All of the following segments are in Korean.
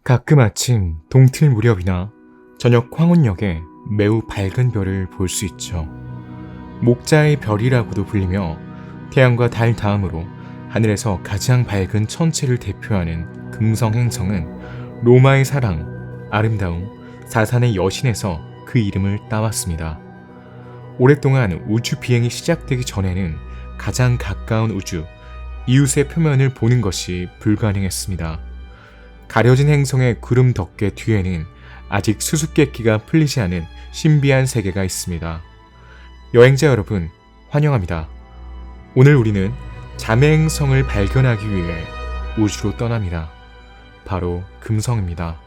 가끔 아침 동틀 무렵이나 저녁 황혼역에 매우 밝은 별을 볼 수 있죠. 목자의 별이라고도 불리며 태양과 달 다음으로 하늘에서 가장 밝은 천체를 대표하는 금성 행성은 로마의 사랑, 아름다움, 사산의 여신에서 그 이름을 따왔습니다. 오랫동안 우주 비행이 시작되기 전에는 가장 가까운 우주, 이웃의 표면을 보는 것이 불가능했습니다. 가려진 행성의 구름 덮개 뒤에는 아직 수수께끼가 풀리지 않은 신비한 세계가 있습니다. 여행자 여러분, 환영합니다. 오늘 우리는 자매행성을 발견하기 위해 우주로 떠납니다. 바로 금성입니다.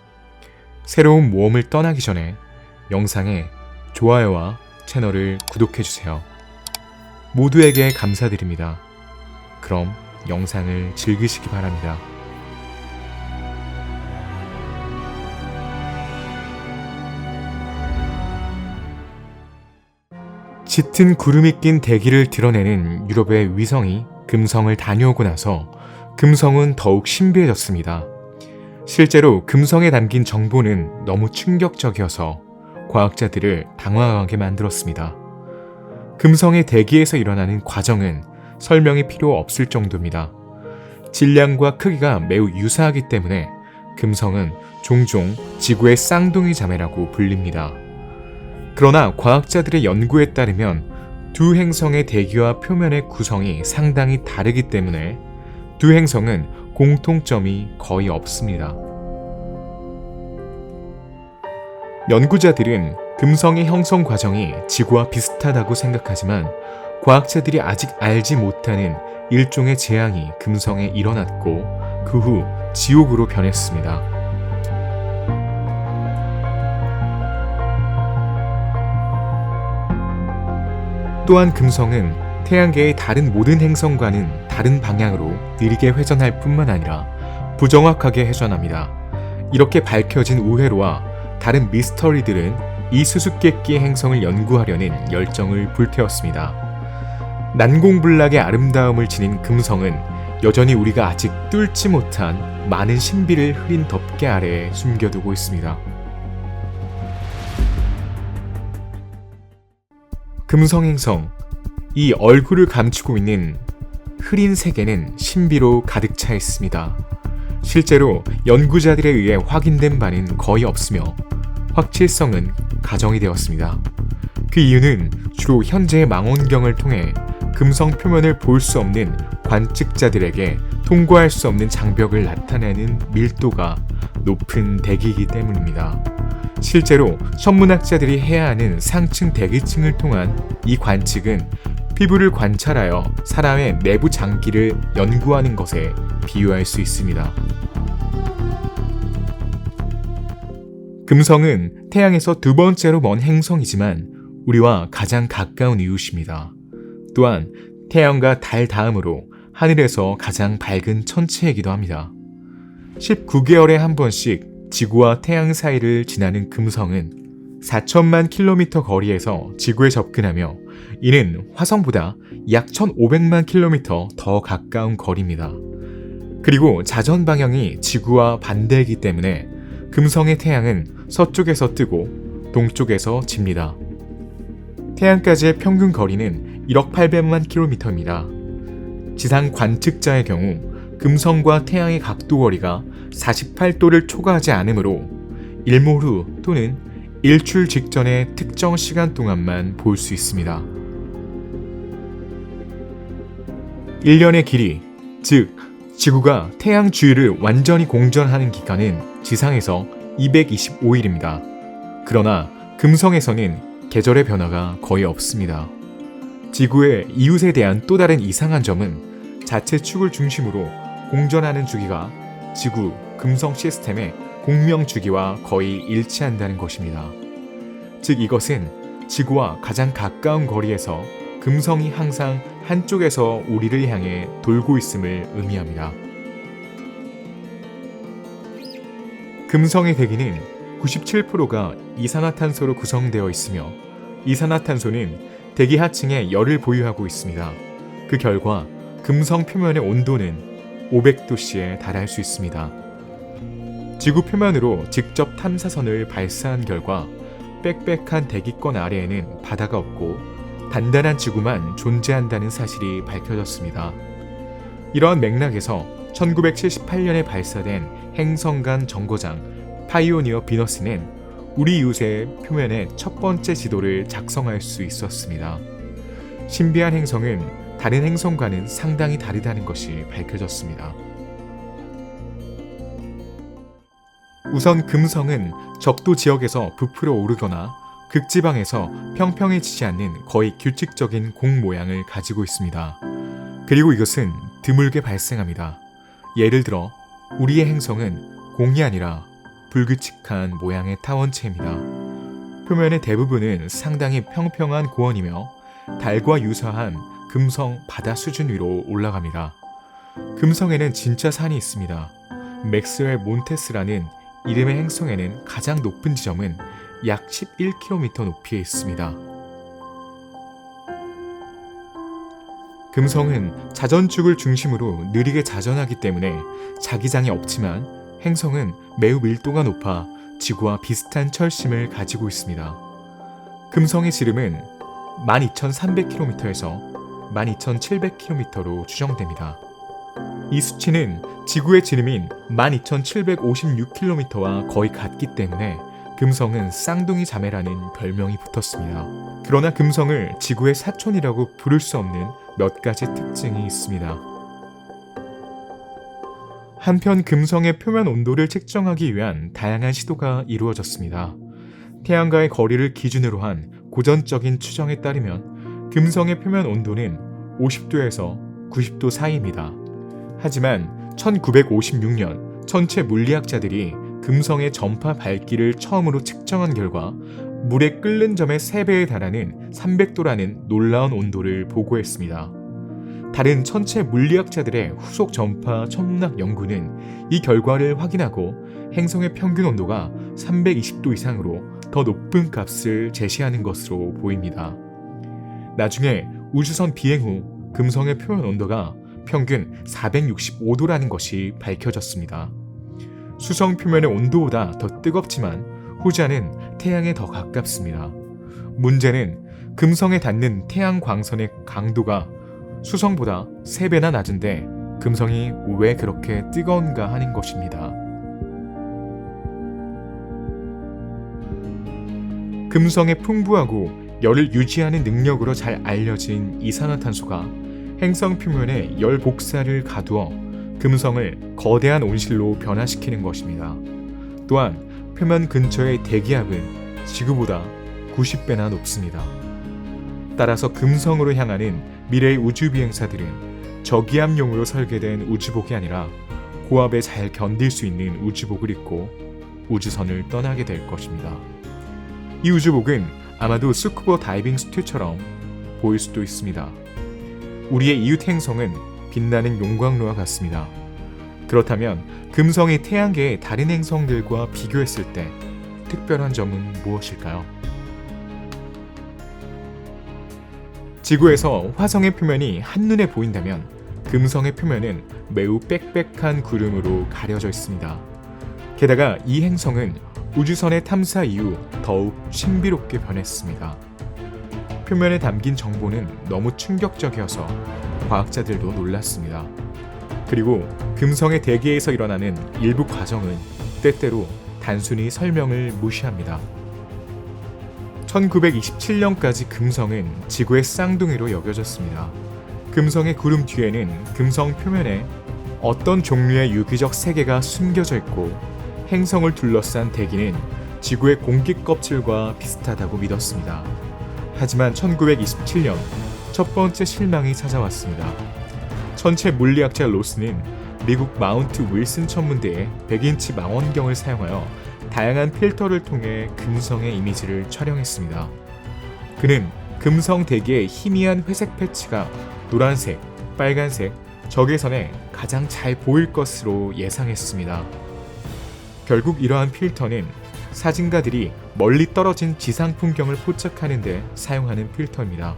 새로운 모험을 떠나기 전에 영상에 좋아요와 채널을 구독해주세요. 모두에게 감사드립니다. 그럼 영상을 즐기시기 바랍니다. 짙은 구름이 낀 대기를 드러내는 유럽의 위성이 금성을 다녀오고 나서 금성은 더욱 신비해졌습니다. 실제로 금성에 담긴 정보는 너무 충격적이어서 과학자들을 당황하게 만들었습니다. 금성의 대기에서 일어나는 과정은 설명이 필요 없을 정도입니다. 질량과 크기가 매우 유사하기 때문에 금성은 종종 지구의 쌍둥이 자매라고 불립니다. 그러나 과학자들의 연구에 따르면 두 행성의 대기와 표면의 구성이 상당히 다르기 때문에 두 행성은 공통점이 거의 없습니다. 연구자들은 금성의 형성 과정이 지구와 비슷하다고 생각하지만 과학자들이 아직 알지 못하는 일종의 재앙이 금성에 일어났고 그 후 지옥으로 변했습니다. 또한 금성은 태양계의 다른 모든 행성과는 다른 방향으로 느리게 회전할 뿐만 아니라 부정확하게 회전합니다. 이렇게 밝혀진 우회로와 다른 미스터리들은 이 수수께끼의 행성을 연구하려는 열정을 불태웠습니다. 난공불락의 아름다움을 지닌 금성은 여전히 우리가 아직 뚫지 못한 많은 신비를 흐린 덮개 아래에 숨겨두고 있습니다. 금성 행성, 이 얼굴을 감추고 있는 흐린 세계는 신비로 가득 차 있습니다. 실제로 연구자들에 의해 확인된 바는 거의 없으며 확실성은 가정이 되었습니다. 그 이유는 주로 현재의 망원경을 통해 금성 표면을 볼 수 없는 관측자들에게 통과할 수 없는 장벽을 나타내는 밀도가 높은 대기이기 때문입니다. 실제로 천문학자들이 해야 하는 상층 대기층을 통한 이 관측은 피부를 관찰하여 사람의 내부 장기를 연구하는 것에 비유할 수 있습니다. 금성은 태양에서 두 번째로 먼 행성이지만 우리와 가장 가까운 이웃입니다. 또한 태양과 달 다음으로 하늘에서 가장 밝은 천체이기도 합니다. 19개월에 한 번씩 지구와 태양 사이를 지나는 금성은 4천만 킬로미터 거리에서 지구에 접근하며 이는 화성보다 약 1,500만 킬로미터 더 가까운 거리입니다. 그리고 자전 방향이 지구와 반대이기 때문에 금성의 태양은 서쪽에서 뜨고 동쪽에서 집니다. 태양까지의 평균 거리는 1억 800만 킬로미터입니다. 지상 관측자의 경우 금성과 태양의 각도 거리가 48도를 초과하지 않으므로 일몰 후 또는 일출 직전의 특정 시간 동안만 볼 수 있습니다. 1년의 길이, 즉 지구가 태양 주위를 완전히 공전하는 기간은 지상에서 225일입니다. 그러나 금성에서는 계절의 변화가 거의 없습니다. 지구의 이웃에 대한 또 다른 이상한 점은 자체 축을 중심으로 공전하는 주기가 지구, 금성 시스템의 공명 주기와 거의 일치한다는 것입니다. 즉 이것은 지구와 가장 가까운 거리에서 금성이 항상 한쪽에서 우리를 향해 돌고 있음을 의미합니다. 금성의 대기는 97%가 이산화탄소로 구성되어 있으며 이산화탄소는 대기 하층에 열을 보유하고 있습니다. 그 결과 금성 표면의 온도는 500도씨에 달할 수 있습니다. 지구 표면으로 직접 탐사선을 발사한 결과 빽빽한 대기권 아래에는 바다가 없고 단단한 지구만 존재한다는 사실이 밝혀졌습니다. 이러한 맥락에서 1978년에 발사된 행성간 정거장 파이오니어 비너스는 우리 이웃의 표면에 첫 번째 지도를 작성할 수 있었습니다. 신비한 행성은 다른 행성과는 상당히 다르다는 것이 밝혀졌습니다. 우선 금성은 적도 지역에서 부풀어 오르거나 극지방에서 평평해지지 않는 거의 규칙적인 공 모양을 가지고 있습니다. 그리고 이것은 드물게 발생합니다. 예를 들어 우리의 행성은 공이 아니라 불규칙한 모양의 타원체입니다. 표면의 대부분은 상당히 평평한 고원이며 달과 유사한 금성 바다 수준 위로 올라갑니다. 금성에는 진짜 산이 있습니다. 맥스웰 몬테스라는 이름의 행성에는 가장 높은 지점은 약 11km 높이에 있습니다. 금성은 자전축을 중심으로 느리게 자전하기 때문에 자기장이 없지만 행성은 매우 밀도가 높아 지구와 비슷한 철심을 가지고 있습니다. 금성의 지름은 12,300km에서 12,700km로 추정됩니다. 이 수치는 지구의 지름인 12,756km와 거의 같기 때문에 금성은 쌍둥이 자매라는 별명이 붙었습니다. 그러나 금성을 지구의 사촌이라고 부를 수 없는 몇 가지 특징이 있습니다. 한편 금성의 표면 온도를 측정하기 위한 다양한 시도가 이루어졌습니다. 태양과의 거리를 기준으로 한 고전적인 추정에 따르면 금성의 표면 온도는 50도에서 90도 사이입니다. 하지만 1956년 천체 물리학자들이 금성의 전파 밝기를 처음으로 측정한 결과 물에 끓는 점의 3배에 달하는 300도라는 놀라운 온도를 보고했습니다. 다른 천체 물리학자들의 후속 전파 천문학 연구는 이 결과를 확인하고 행성의 평균 온도가 320도 이상으로 더 높은 값을 제시하는 것으로 보입니다. 나중에 우주선 비행 후 금성의 표면 온도가 평균 465도라는 것이 밝혀졌습니다. 수성 표면의 온도보다 더 뜨겁지만 후자는 태양에 더 가깝습니다. 문제는 금성에 닿는 태양 광선의 강도가 수성보다 3배나 낮은데 금성이 왜 그렇게 뜨거운가 하는 것입니다. 금성의 풍부하고 열을 유지하는 능력으로 잘 알려진 이산화탄소가 행성 표면에 열 복사를 가두어 금성을 거대한 온실로 변화시키는 것입니다. 또한 표면 근처의 대기압은 지구보다 90배나 높습니다. 따라서 금성으로 향하는 미래의 우주 비행사들은 저기압용으로 설계된 우주복이 아니라 고압에 잘 견딜 수 있는 우주복을 입고 우주선을 떠나게 될 것입니다. 이 우주복은 아마도 스쿠버 다이빙 수트처럼 보일 수도 있습니다. 우리의 이웃 행성은 빛나는 용광로와 같습니다. 그렇다면 금성이 태양계의 다른 행성들과 비교했을 때 특별한 점은 무엇일까요? 지구에서 화성의 표면이 한눈에 보인다면 금성의 표면은 매우 빽빽한 구름으로 가려져 있습니다. 게다가 이 행성은 우주선의 탐사 이후 더욱 신비롭게 변했습니다. 표면에 담긴 정보는 너무 충격적이어서 과학자들도 놀랐습니다. 그리고 금성의 대기에서 일어나는 일부 과정은 때때로 단순히 설명을 무시합니다. 1927년까지 금성은 지구의 쌍둥이로 여겨졌습니다. 금성의 구름 뒤에는 금성 표면에 어떤 종류의 유기적 세계가 숨겨져 있고 행성을 둘러싼 대기는 지구의 공기 껍질과 비슷하다고 믿었습니다. 하지만 1927년 첫 번째 실망이 찾아왔습니다. 천체 물리학자 로스는 미국 마운트 윌슨 천문대의 100인치 망원경을 사용하여 다양한 필터를 통해 금성의 이미지를 촬영했습니다. 그는 금성 대기의 희미한 회색 패치가 노란색, 빨간색, 적외선에 가장 잘 보일 것으로 예상했습니다. 결국 이러한 필터는 사진가들이 멀리 떨어진 지상 풍경을 포착하는 데 사용하는 필터입니다.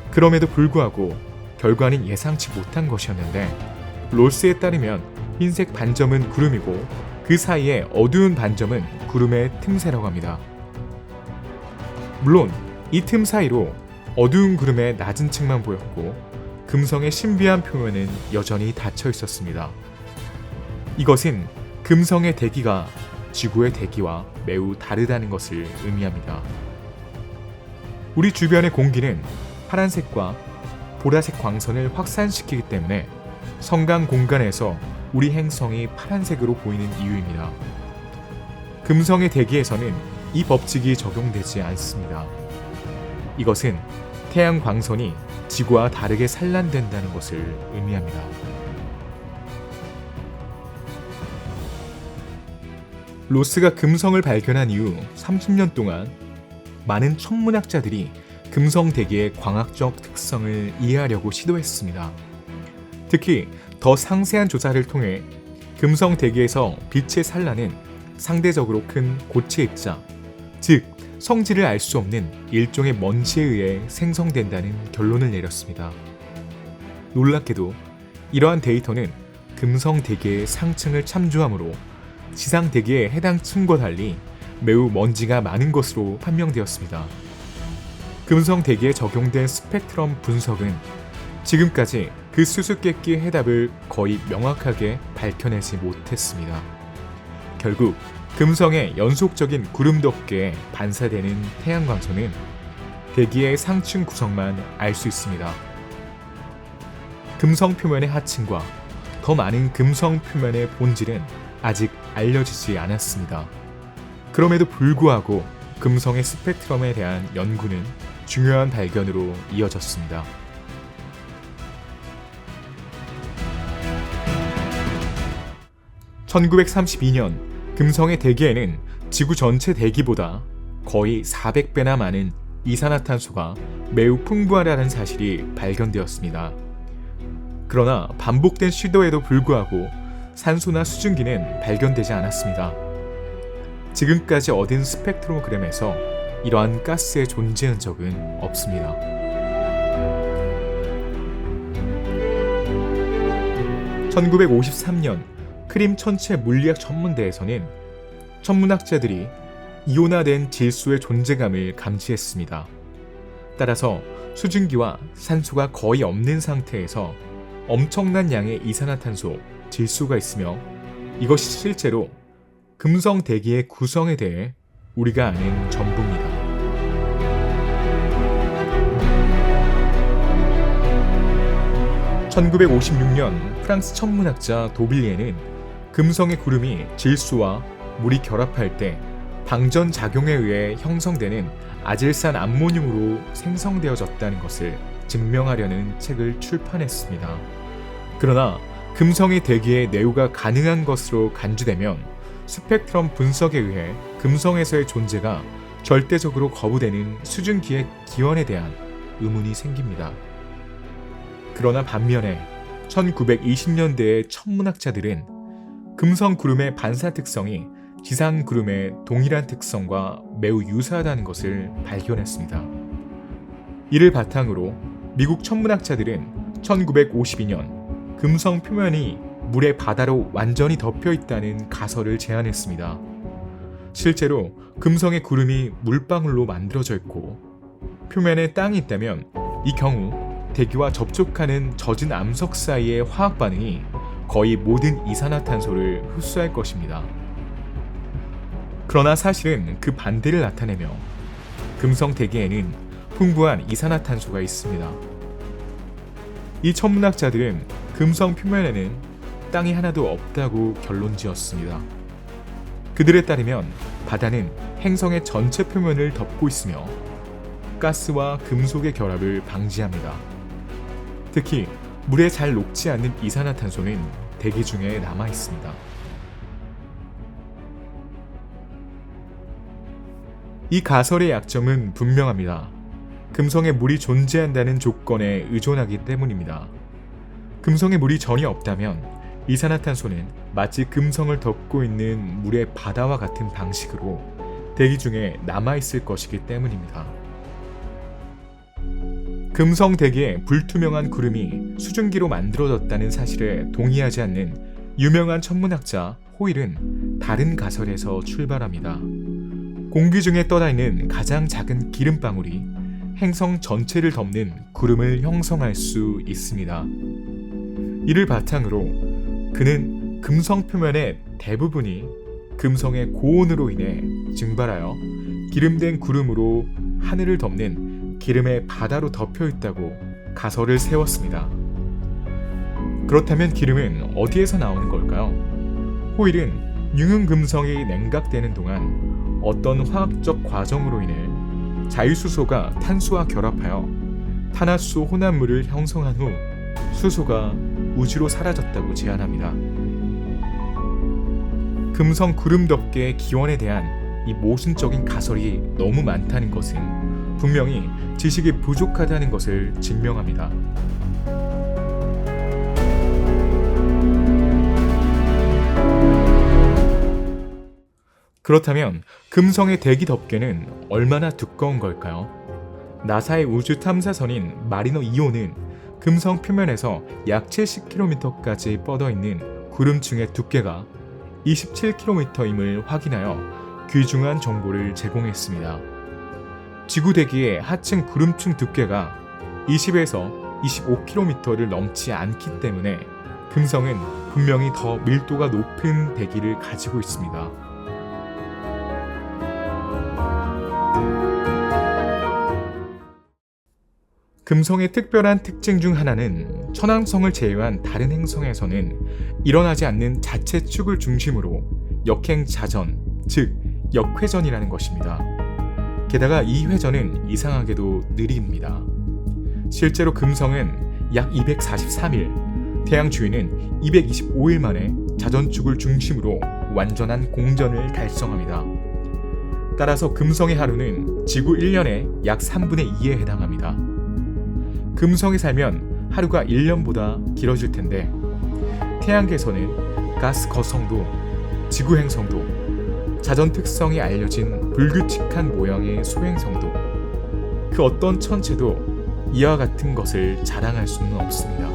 그럼에도 불구하고 결과는 예상치 못한 것이었는데 로스에 따르면 흰색 반점은 구름이고 그 그 사이에 어두운 반점은 구름의 틈새라고 합니다. 물론 이 틈 사이로 어두운 구름의 낮은 층만 보였고 금성의 신비한 표면은 여전히 닫혀 있었습니다. 이것은 금성의 대기가 지구의 대기와 매우 다르다는 것을 의미합니다. 우리 주변의 공기는 파란색과 보라색 광선을 확산시키기 때문에 성강 공간에서 우리 행성이 파란색으로 보이는 이유입니다. 금성의 대기에서는 이 법칙이 적용되지 않습니다. 이것은 태양 광선이 지구와 다르게 산란된다는 것을 의미합니다. 로스가 금성을 발견한 이후 30년 동안 많은 천문학자들이 금성 대기의 광학적 특성을 이해하려고 시도했습니다. 특히 더 상세한 조사를 통해 금성 대기에서 빛의 산란은 상대적으로 큰 고체 입자, 즉 성질을 알 수 없는 일종의 먼지에 의해 생성된다는 결론을 내렸습니다. 놀랍게도 이러한 데이터는 금성 대기의 상층을 참조하므로 지상 대기의 해당 층과 달리 매우 먼지가 많은 것으로 판명되었습니다. 금성 대기에 적용된 스펙트럼 분석은 지금까지 그 수수께끼의 해답을 거의 명확하게 밝혀내지 못했습니다. 결국 금성의 연속적인 구름 덮개에 반사되는 태양광선은 대기의 상층 구성만 알 수 있습니다. 금성 표면의 하층과 더 많은 금성 표면의 본질은 아직 알려지지 않았습니다. 그럼에도 불구하고 금성의 스펙트럼에 대한 연구는 중요한 발견으로 이어졌습니다. (1932년) 금성의 대기에는 지구 전체 대기보다 거의 400배나 많은 이산화탄소가 매우 풍부하다는 사실이 발견되었습니다. 그러나 반복된 시도에도 불구하고 산소나 수증기는 발견되지 않았습니다. 지금까지 얻은 스펙트로그램에서 이러한 가스의 존재 흔적은 없습니다. (1953년) 크림 천체 물리학 전문대에서는 천문학자들이 이온화된 질소의 존재감을 감지했습니다. 따라서 수증기와 산소가 거의 없는 상태에서 엄청난 양의 이산화탄소, 질소가 있으며 이것이 실제로 금성 대기의 구성에 대해 우리가 아는 전부입니다. (1956년) 프랑스 천문학자 도빌리에는 금성의 구름이 질소와 물이 결합할 때 방전 작용에 의해 형성되는 아질산 암모늄으로 생성되어졌다는 것을 증명하려는 책을 출판했습니다. 그러나 금성의 대기에 내우가 가능한 것으로 간주되면 스펙트럼 분석에 의해 금성에서의 존재가 절대적으로 거부되는 수증기의 기원에 대한 의문이 생깁니다. 그러나 반면에 1920년대의 천문학자들은 금성 구름의 반사 특성이 지상 구름의 동일한 특성과 매우 유사하다는 것을 발견했습니다. 이를 바탕으로 미국 천문학자들은 1952년 금성 표면이 물의 바다로 완전히 덮여 있다는 가설을 제안했습니다. 실제로 금성의 구름이 물방울로 만들어져 있고 표면에 땅이 있다면 이 경우 대기와 접촉하는 젖은 암석 사이의 화학 반응이 거의 모든 이산화탄소를 흡수할 것입니다. 그러나 사실은 그 반대를 나타내며 금성 대기에는 풍부한 이산화탄소가 있습니다. 이 천문학자들은 금성 표면에는 땅이 하나도 없다고 결론지었습니다. 그들에 따르면 바다는 행성의 전체 표면을 덮고 있으며 가스와 금속의 결합을 방지합니다. 특히 물에 잘 녹지 않는 이산화탄소는 대기 중에 남아 있습니다. 이 가설의 약점은 분명합니다. 금성에 물이 존재한다는 조건에 의존하기 때문입니다. 금성에 물이 전혀 없다면 이산화탄소는 마치 금성을 덮고 있는 물의 바다와 같은 방식으로 대기 중에 남아있을 것이기 때문입니다. 금성 대기에 불투명한 구름이 수증기로 만들어졌다는 사실에 동의하지 않는 유명한 천문학자 호일은 다른 가설에서 출발합니다. 공기 중에 떠다니는 가장 작은 기름방울이 행성 전체를 덮는 구름을 형성할 수 있습니다. 이를 바탕으로 그는 금성 표면의 대부분이 금성의 고온으로 인해 증발하여 기름된 구름으로 하늘을 덮는 기름의 바다로 덮여 있다고 가설을 세웠습니다. 그렇다면 기름은 어디에서 나오는 걸까요? 호일은 융흥금성이 냉각되는 동안 어떤 화학적 과정으로 인해 자유수소가 탄소와 결합하여 탄화수 혼합물을 형성한 후 수소가 우주로 사라졌다고 제안합니다. 금성 구름 덮개의 기원에 대한 이 모순적인 가설이 너무 많다는 것은 분명히 지식이 부족하다는 것을 증명합니다. 그렇다면 금성의 대기 덮개는 얼마나 두꺼운 걸까요? 나사의 우주 탐사선인 마리너 2호는 금성 표면에서 약 70km까지 뻗어있는 구름층의 두께가 27km임을 확인하여 귀중한 정보를 제공했습니다. 지구 대기의 하층 구름층 두께가 20에서 25km를 넘지 않기 때문에 금성은 분명히 더 밀도가 높은 대기를 가지고 있습니다. 금성의 특별한 특징 중 하나는 천왕성을 제외한 다른 행성에서는 일어나지 않는 자체 축을 중심으로 역행자전, 즉 역회전이라는 것입니다. 게다가 이 회전은 이상하게도 느립니다. 실제로 금성은 약 243일, 태양 주위는 225일 만에 자전축을 중심으로 완전한 공전을 달성합니다. 따라서 금성의 하루는 지구 1년의 약 3분의 2에 해당합니다. 금성에 살면 하루가 1년보다 길어질 텐데 태양계에서는 가스 거성도, 지구 행성도, 자전 특성이 알려진 불규칙한 모양의 소행성도 그 어떤 천체도 이와 같은 것을 자랑할 수는 없습니다.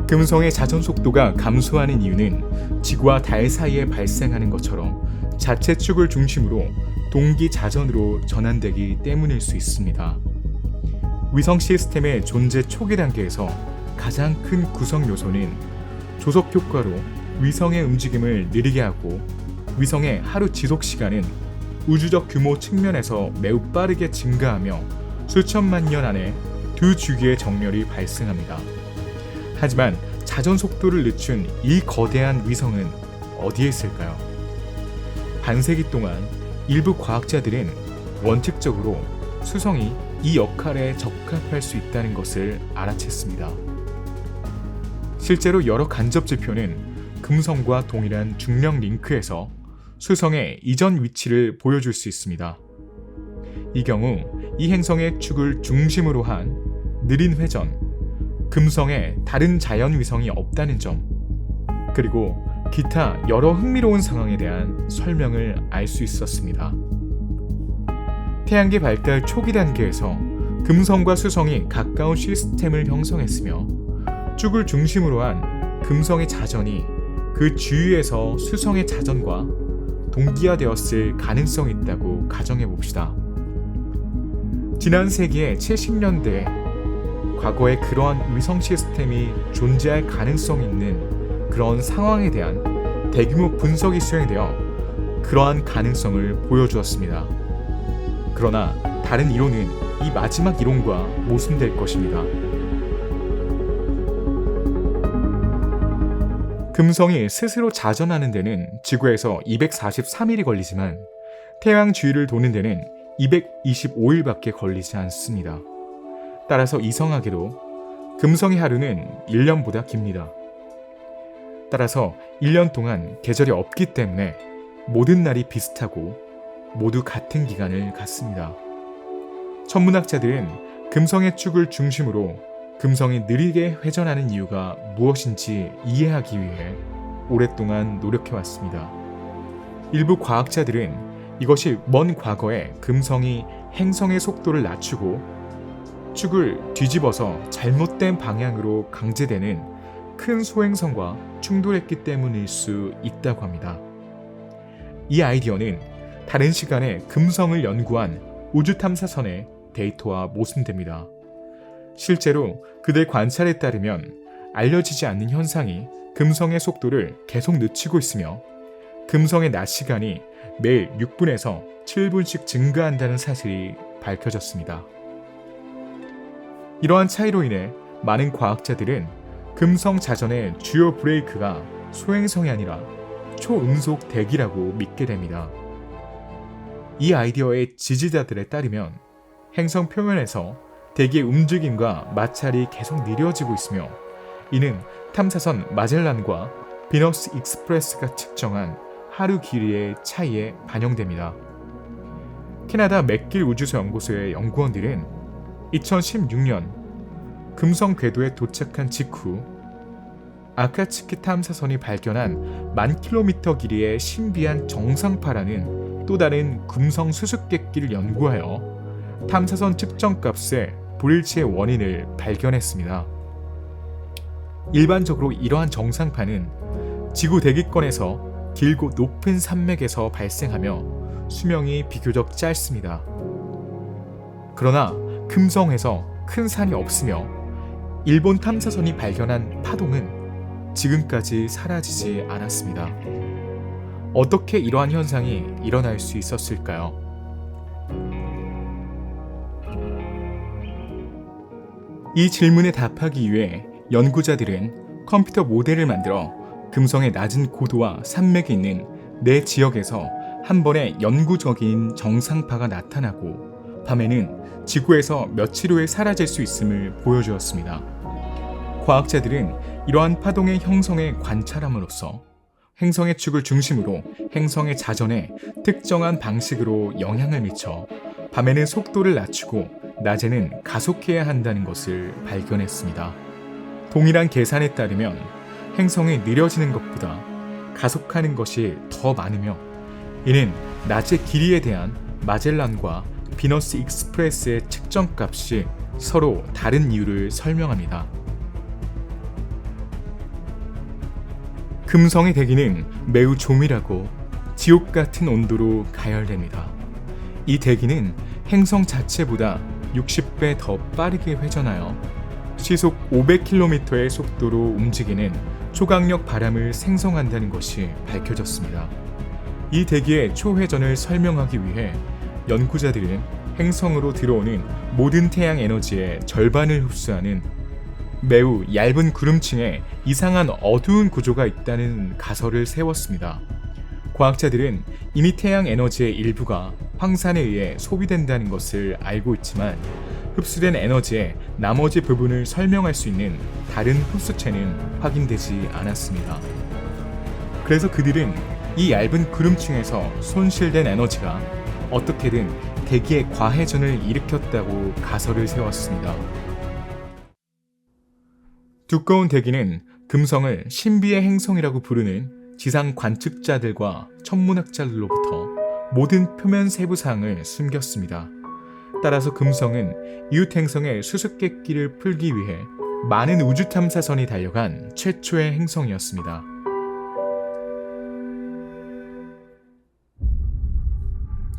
금성의 자전 속도가 감소하는 이유는 지구와 달 사이에 발생하는 것처럼 자체 축을 중심으로 동기 자전으로 전환되기 때문일 수 있습니다. 위성 시스템의 존재 초기 단계에서 가장 큰 구성 요소는 조석 효과로 위성의 움직임을 느리게 하고 위성의 하루 지속 시간은 우주적 규모 측면에서 매우 빠르게 증가하며 수천만 년 안에 두 주기의 정렬이 발생합니다. 하지만 자전 속도를 늦춘 이 거대한 위성은 어디에 있을까요? 반세기 동안 일부 과학자들은 원칙적으로 수성이 이 역할에 적합할 수 있다는 것을 알아챘습니다. 실제로 여러 간접 지표는 금성과 동일한 중력 링크에서 수성의 이전 위치를 보여줄 수 있습니다. 이 경우 이 행성의 축을 중심으로 한 느린 회전, 금성에 다른 자연 위성이 없다는 점, 그리고 기타 여러 흥미로운 상황에 대한 설명을 알 수 있었습니다. 태양계 발달 초기 단계에서 금성과 수성이 가까운 시스템을 형성했으며 축을 중심으로 한 금성의 자전이 그 주위에서 수성의 자전과 동기화되었을 가능성이 있다고 가정해 봅시다. 지난 세기의 70년대에 과거에 그러한 위성 시스템이 존재할 가능성이 있는 그런 상황에 대한 대규모 분석이 수행되어 그러한 가능성을 보여주었습니다. 그러나 다른 이론은 이 마지막 이론과 모순될 것입니다. 금성이 스스로 자전하는 데는 지구에서 243일이 걸리지만 태양 주위를 도는 데는 225일밖에 걸리지 않습니다. 따라서 이상하게도 금성의 하루는 1년보다 깁니다. 따라서 1년 동안 계절이 없기 때문에 모든 날이 비슷하고 모두 같은 기간을 갖습니다. 천문학자들은 금성의 축을 중심으로 금성이 느리게 회전하는 이유가 무엇인지 이해하기 위해 오랫동안 노력해왔습니다. 일부 과학자들은 이것이 먼 과거에 금성이 행성의 속도를 낮추고 축을 뒤집어서 잘못된 방향으로 강제되는 큰 소행성과 충돌했기 때문일 수 있다고 합니다. 이 아이디어는 다른 시간에 금성을 연구한 우주 탐사선의 데이터와 모순됩니다. 실제로 그들 관찰에 따르면 알려지지 않는 현상이 금성의 속도를 계속 늦추고 있으며 금성의 낮 시간이 매일 6분에서 7분씩 증가한다는 사실이 밝혀졌습니다. 이러한 차이로 인해 많은 과학자들은 금성 자전의 주요 브레이크가 소행성이 아니라 초음속 대기라고 믿게 됩니다. 이 아이디어의 지지자들에 따르면 행성 표면에서 대기의 움직임과 마찰이 계속 느려지고 있으며 이는 탐사선 마젤란과 비너스 익스프레스가 측정한 하루 길이의 차이에 반영됩니다. 캐나다 맥길 우주소 연구소의 연구원들은 2016년 금성 궤도에 도착한 직후 아카츠키 탐사선이 발견한 1000km 길이의 신비한 정상파라는 또 다른 금성 수수께끼를 연구하여 탐사선 측정값의 불일치의 원인을 발견했습니다. 일반적으로 이러한 정상파는 지구 대기권에서 길고 높은 산맥에서 발생하며 수명이 비교적 짧습니다. 그러나 금성에서 큰 산이 없으며 일본 탐사선이 발견한 파동은 지금까지 사라지지 않았습니다. 어떻게 이러한 현상이 일어날 수 있었을까요? 이 질문에 답하기 위해 연구자들은 컴퓨터 모델을 만들어 금성의 낮은 고도와 산맥이 있는 네 지역에서 한 번에 영구적인 정상파가 나타나고 밤에는 지구에서 며칠 후에 사라질 수 있음을 보여주었습니다. 과학자들은 이러한 파동의 형성에 관찰함으로써 행성의 축을 중심으로 행성의 자전에 특정한 방식으로 영향을 미쳐 밤에는 속도를 낮추고 낮에는 가속해야 한다는 것을 발견했습니다. 동일한 계산에 따르면 행성이 느려지는 것보다 가속하는 것이 더 많으며 이는 낮의 길이에 대한 마젤란과 비너스 익스프레스의 측정값이 서로 다른 이유를 설명합니다. 금성의 대기는 매우 조밀하고 지옥 같은 온도로 가열됩니다. 이 대기는 행성 자체보다 60배 더 빠르게 회전하여 시속 500km의 속도로 움직이는 초강력 바람을 생성한다는 것이 밝혀졌습니다. 이 대기의 초회전을 설명하기 위해 연구자들은 행성으로 들어오는 모든 태양 에너지의 절반을 흡수하는 매우 얇은 구름층에 이상한 어두운 구조가 있다는 가설을 세웠습니다. 과학자들은 이미 태양 에너지의 일부가 황산에 의해 소비된다는 것을 알고 있지만 흡수된 에너지의 나머지 부분을 설명할 수 있는 다른 흡수체는 확인되지 않았습니다. 그래서 그들은 이 얇은 구름층에서 손실된 에너지가 어떻게든 대기의 과회전을 일으켰다고 가설을 세웠습니다. 두꺼운 대기는 금성을 신비의 행성이라고 부르는 지상 관측자들과 천문학자들로부터 모든 표면 세부 사항을 숨겼습니다. 따라서 금성은 이웃 행성의 수수께끼를 풀기 위해 많은 우주 탐사선이 달려간 최초의 행성이었습니다.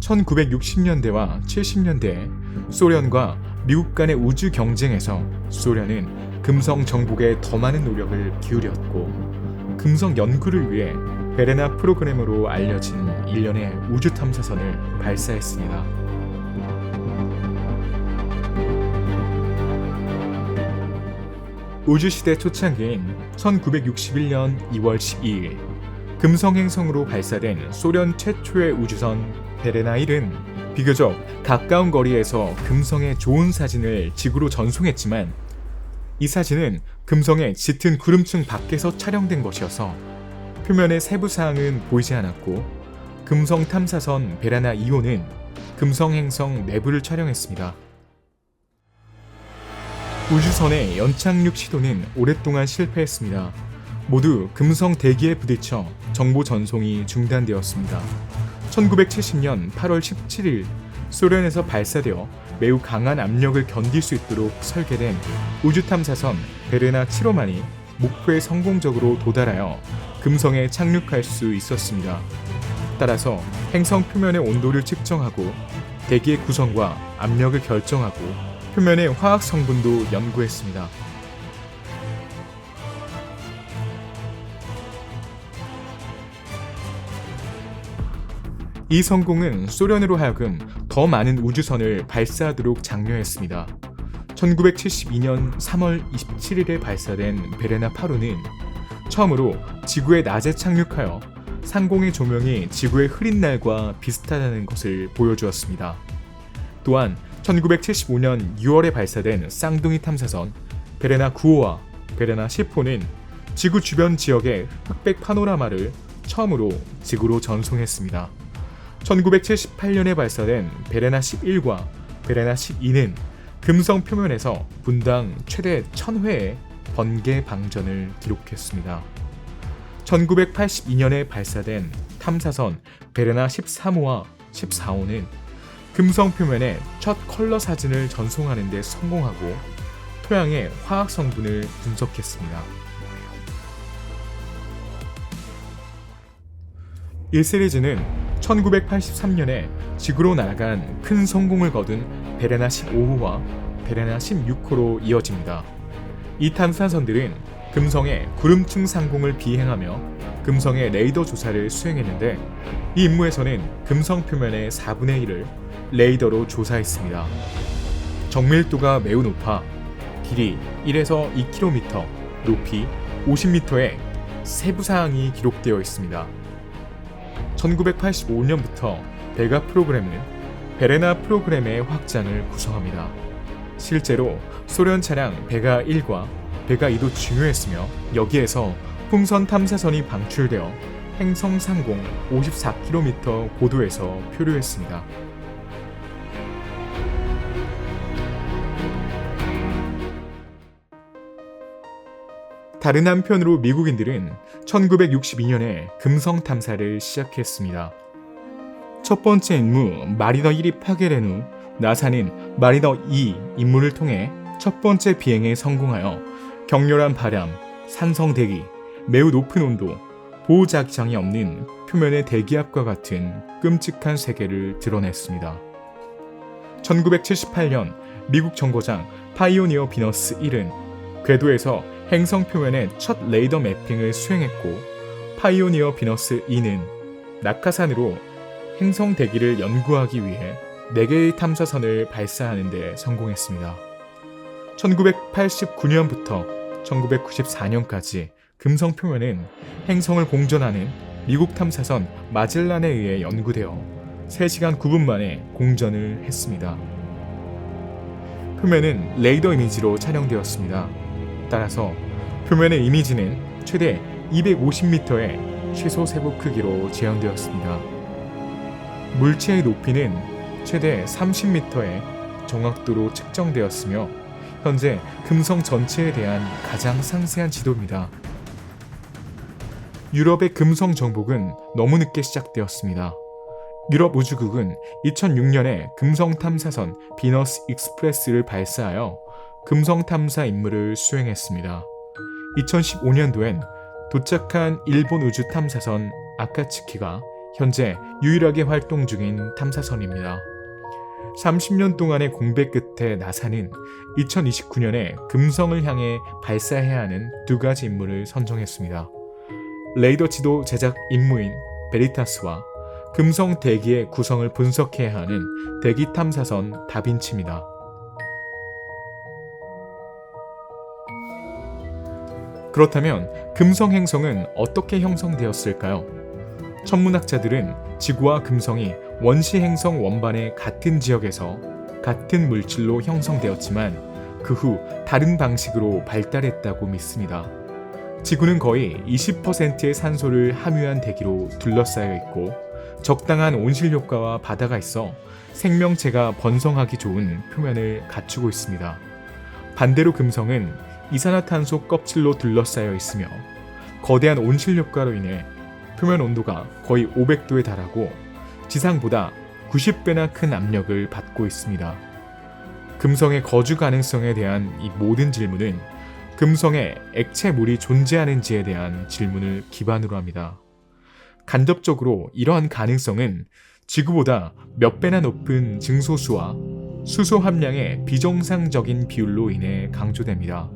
(1960년대와 70년대에) 소련과 미국 간의 우주 경쟁에서 소련은 금성 정복에 더 많은 노력을 기울였고 금성 연구를 위해 베레나 프로그램으로 알려진 일련의 우주 탐사선을 발사했습니다. 우주시대 초창기인 1961년 2월 12일 금성 행성으로 발사된 소련 최초의 우주선 베레나 1은 비교적 가까운 거리에서 금성의 좋은 사진을 지구로 전송했지만 이 사진은 금성의 짙은 구름층 밖에서 촬영된 것이어서 표면의 세부 사항은 보이지 않았고 금성 탐사선 베레나 2호는 금성 행성 내부를 촬영했습니다. 우주선의 연착륙 시도는 오랫동안 실패했습니다. 모두 금성 대기에 부딪혀 정보 전송이 중단되었습니다. 1970년 8월 17일 소련에서 발사되어 매우 강한 압력을 견딜 수 있도록 설계된 우주 탐사선 베레나 7호만이 목표에 성공적으로 도달하여 금성에 착륙할 수 있었습니다. 따라서 행성 표면의 온도를 측정하고 대기의 구성과 압력을 결정하고 표면의 화학 성분도 연구했습니다. 이 성공은 소련으로 하여금 더 많은 우주선을 발사하도록 장려했습니다. 1972년 3월 27일에 발사된 베레나 8호는 처음으로 지구에 낮에 착륙하여 상공의 조명이 지구의 흐린 날과 비슷하다는 것을 보여주었습니다. 또한 1975년 6월에 발사된 쌍둥이 탐사선 베레나 9호와 베레나 10호는 지구 주변 지역의 흑백 파노라마를 처음으로 지구로 전송했습니다. 1978년에 발사된 베레나 11과 베레나 12는 금성 표면에서 분당 최대 1000회의 번개 방전을 기록했습니다. 1982년에 발사된 탐사선 베레나 13호와 14호는 금성 표면의 첫 컬러 사진을 전송하는 데 성공하고 토양의 화학 성분을 분석했습니다. 1시리즈는 1983년에 지구로 날아간 큰 성공을 거둔 베레나 15호와 베레나 16호로 이어집니다. 이 탐사선들은 금성의 구름층 상공을 비행하며 금성의 레이더 조사를 수행했는데 이 임무에서는 금성 표면의 4분의 1을 레이더로 조사했습니다. 정밀도가 매우 높아 길이 1에서 2km, 높이 50m의 세부사항이 기록되어 있습니다. 1985년부터 베가 프로그램은 베레나 프로그램의 확장을 구성합니다. 실제로 소련 차량 베가 1과 베가 2도 중요했으며 여기에서 풍선 탐사선이 방출되어 행성 상공 54km 고도에서 표류했습니다. 다른 한편으로 미국인들은 1962년에 금성 탐사를 시작했습니다. 첫 번째 임무 마리너 1이 파괴된 후 나사는 마리너 2 임무를 통해 첫 번째 비행에 성공하여 격렬한 바람, 산성 대기, 매우 높은 온도, 보호자기장이 없는 표면의 대기압과 같은 끔찍한 세계를 드러냈습니다. 1978년 미국 정거장 파이오니어 비너스 1은 궤도에서 행성 표면의 첫 레이더 매핑을 수행했고 파이오니어 비너스 2는 낙하산으로 행성 대기를 연구하기 위해 4개의 탐사선을 발사하는 데 성공했습니다. 1989년부터 1994년까지 금성 표면은 행성을 공전하는 미국 탐사선 마젤란에 의해 연구되어 3시간 9분 만에 공전을 했습니다. 표면은 레이더 이미지로 촬영되었습니다. 따라서 표면의 이미지는 최대 250m의 최소 세부 크기로 재현되었습니다. 물체의 높이는 최대 30m의 정확도로 측정되었으며 현재 금성 전체에 대한 가장 상세한 지도입니다. 유럽의 금성 정복은 너무 늦게 시작되었습니다. 유럽 우주국은 2006년에 금성 탐사선 비너스 익스프레스를 발사하여 금성 탐사 임무를 수행했습니다. 2015년도엔 도착한 일본 우주 탐사선 아카츠키가 현재 유일하게 활동 중인 탐사선입니다. 30년 동안의 공백 끝에 나사는 2029년에 금성을 향해 발사해야 하는 2가지 임무를 선정했습니다. 레이더 지도 제작 임무인 베리타스와 금성 대기의 구성을 분석해야 하는 대기 탐사선 다빈치입니다. 그렇다면 금성 행성은 어떻게 형성되었을까요? 천문학자들은 지구와 금성이 원시 행성 원반의 같은 지역에서 같은 물질로 형성되었지만 그 후 다른 방식으로 발달했다고 믿습니다. 지구는 거의 20%의 산소를 함유한 대기로 둘러싸여 있고 적당한 온실 효과와 바다가 있어 생명체가 번성하기 좋은 표면을 갖추고 있습니다. 반대로 금성은 이산화탄소 껍질로 둘러싸여 있으며 거대한 온실 효과로 인해 표면 온도가 거의 500도에 달하고 지상보다 90배나 큰 압력을 받고 있습니다. 금성의 거주 가능성에 대한 이 모든 질문은 금성에 액체물이 존재하는지에 대한 질문을 기반으로 합니다. 간접적으로 이러한 가능성은 지구보다 몇 배나 높은 증소수와 수소 함량의 비정상적인 비율로 인해 강조됩니다.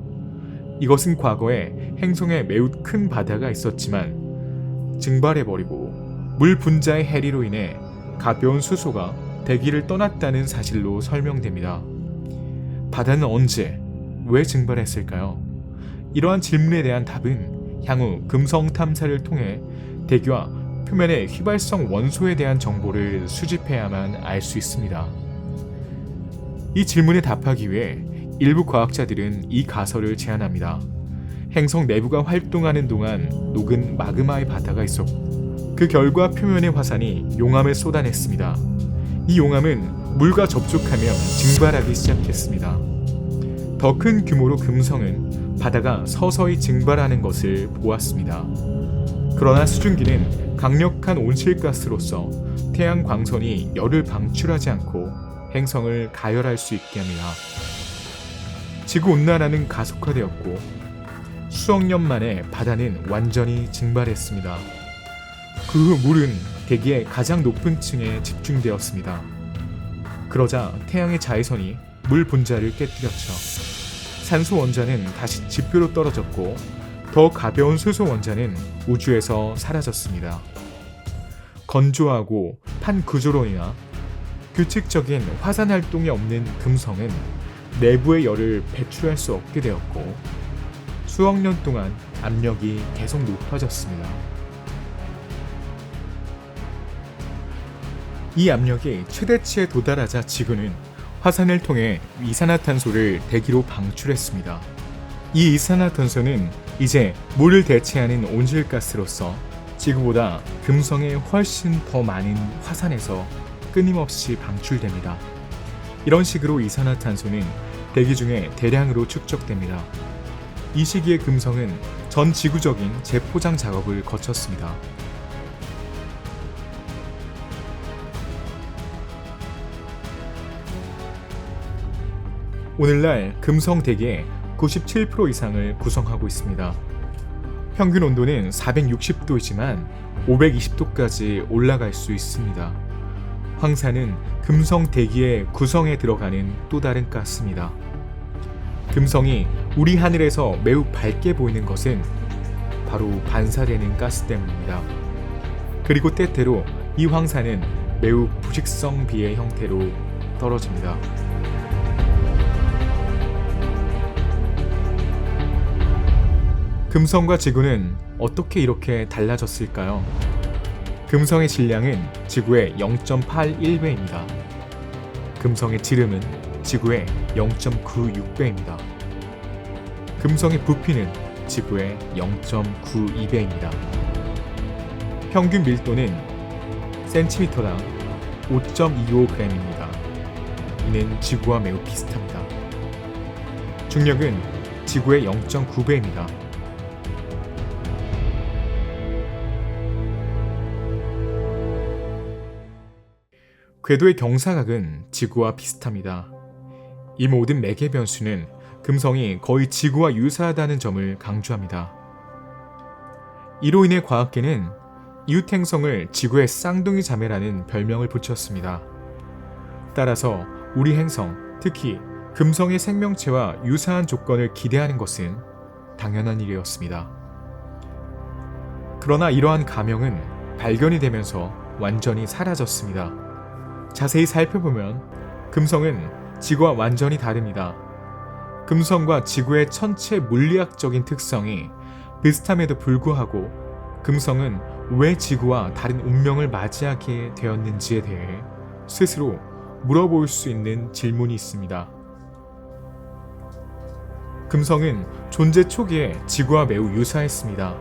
이것은 과거에 행성에 매우 큰 바다가 있었지만 증발해버리고 물 분자의 해리로 인해 가벼운 수소가 대기를 떠났다는 사실로 설명됩니다. 바다는 언제, 왜 증발했을까요? 이러한 질문에 대한 답은 향후 금성 탐사를 통해 대기와 표면의 휘발성 원소에 대한 정보를 수집해야만 알 수 있습니다. 이 질문에 답하기 위해 일부 과학자들은 이 가설을 제안합니다. 행성 내부가 활동하는 동안 녹은 마그마의 바다가 있었고 그 결과 표면의 화산이 용암을 쏟아냈습니다. 이 용암은 물과 접촉하며 증발하기 시작했습니다. 더 큰 규모로 금성은 바다가 서서히 증발하는 것을 보았습니다. 그러나 수증기는 강력한 온실가스로서 태양 광선이 열을 방출하지 않고 행성을 가열할 수 있게 합니다. 지구온난화는 가속화되었고 수억 년 만에 바다는 완전히 증발했습니다. 그 후 물은 대기의 가장 높은 층에 집중되었습니다. 그러자 태양의 자외선이 물 분자를 깨뜨렸죠. 산소 원자는 다시 지표로 떨어졌고 더 가벼운 수소 원자는 우주에서 사라졌습니다. 건조하고 판구조론이나 규칙적인 화산 활동이 없는 금성은 내부의 열을 배출할 수 없게 되었고 수억 년 동안 압력이 계속 높아졌습니다. 이 압력이 최대치에 도달하자 지구는 화산을 통해 이산화탄소를 대기로 방출했습니다. 이 이산화탄소는 이제 물을 대체하는 온실가스로서 지구보다 금성에 훨씬 더 많은 화산에서 끊임없이 방출됩니다. 이런 식으로 이산화탄소는 대기 중에 대량으로 축적됩니다. 이 시기에 금성은 전 지구적인 재포장 작업을 거쳤습니다. 오늘날 금성 대기의 97% 이상을 구성하고 있습니다. 평균 온도는 460도이지만 520도까지 올라갈 수 있습니다. 황산은 금성 대기의 구성에 들어가는 또 다른 가스입니다. 금성이 우리 하늘에서 매우 밝게 보이는 것은 바로 반사되는 가스 때문입니다. 그리고 때때로 이 황산은 매우 부식성 비의 형태로 떨어집니다. 금성과 지구는 어떻게 이렇게 달라졌을까요? 금성의 질량은 지구의 0.81배입니다. 금성의 지름은 지구의 0.96배입니다. 금성의 부피는 지구의 0.92배입니다. 평균 밀도는 cm당 5.25g입니다. 이는 지구와 매우 비슷합니다. 중력은 지구의 0.9배입니다. 궤도의 경사각은 지구와 비슷합니다. 이 모든 매개 변수는 금성이 거의 지구와 유사하다는 점을 강조합니다. 이로 인해 과학계는 이웃 행성을 지구의 쌍둥이 자매라는 별명을 붙였습니다. 따라서 우리 행성, 특히 금성의 생명체와 유사한 조건을 기대하는 것은 당연한 일이었습니다. 그러나 이러한 가명은 발견이 되면서 완전히 사라졌습니다. 자세히 살펴보면 금성은 지구와 완전히 다릅니다. 금성과 지구의 천체 물리학적인 특성이 비슷함에도 불구하고 금성은 왜 지구와 다른 운명을 맞이하게 되었는지에 대해 스스로 물어볼 수 있는 질문이 있습니다. 금성은 존재 초기에 지구와 매우 유사했습니다.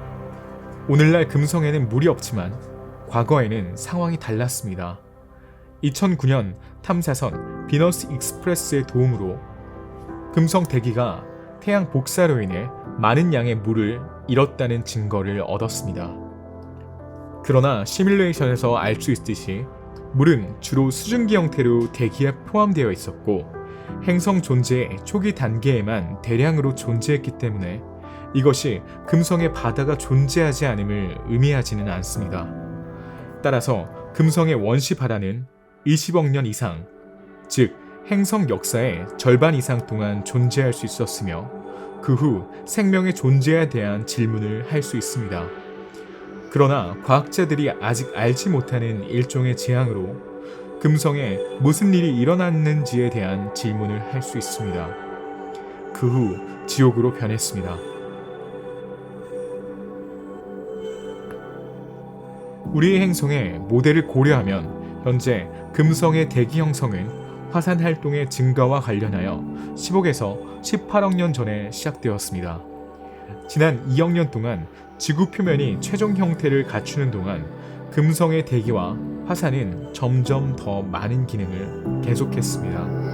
오늘날 금성에는 물이 없지만 과거에는 상황이 달랐습니다. 2009년 탐사선 비너스 익스프레스의 도움으로 금성 대기가 태양 복사로 인해 많은 양의 물을 잃었다는 증거를 얻었습니다. 그러나 시뮬레이션에서 알 수 있듯이 물은 주로 수증기 형태로 대기에 포함되어 있었고 행성 존재의 초기 단계에만 대량으로 존재했기 때문에 이것이 금성의 바다가 존재하지 않음을 의미하지는 않습니다. 따라서 금성의 원시 바다는 20억 년 이상, 즉 행성 역사의 절반 이상 동안 존재할 수 있었으며 그 후 생명의 존재에 대한 질문을 할 수 있습니다. 그러나 과학자들이 아직 알지 못하는 일종의 재앙으로 금성에 무슨 일이 일어났는지에 대한 질문을 할 수 있습니다. 그 후 지옥으로 변했습니다. 우리의 행성의 모델을 고려하면 현재 금성의 대기 형성은 화산 활동의 증가와 관련하여 10억에서 18억 년 전에 시작되었습니다. 지난 2억 년 동안 지구 표면이 최종 형태를 갖추는 동안 금성의 대기와 화산은 점점 더 많은 기능을 계속했습니다.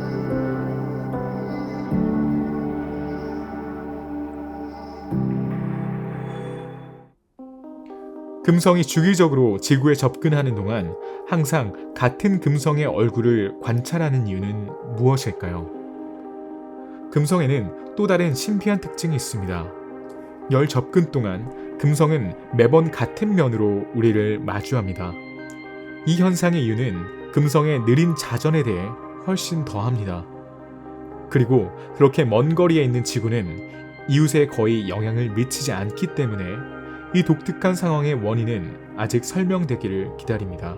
금성이 주기적으로 지구에 접근하는 동안 항상 같은 금성의 얼굴을 관찰하는 이유는 무엇일까요? 금성에는 또 다른 신비한 특징이 있습니다. 열 접근 동안 금성은 매번 같은 면으로 우리를 마주합니다. 이 현상의 이유는 금성의 느린 자전에 대해 훨씬 더합니다. 그리고 그렇게 먼 거리에 있는 지구는 이웃에 거의 영향을 미치지 않기 때문에 이 독특한 상황의 원인은 아직 설명되기를 기다립니다.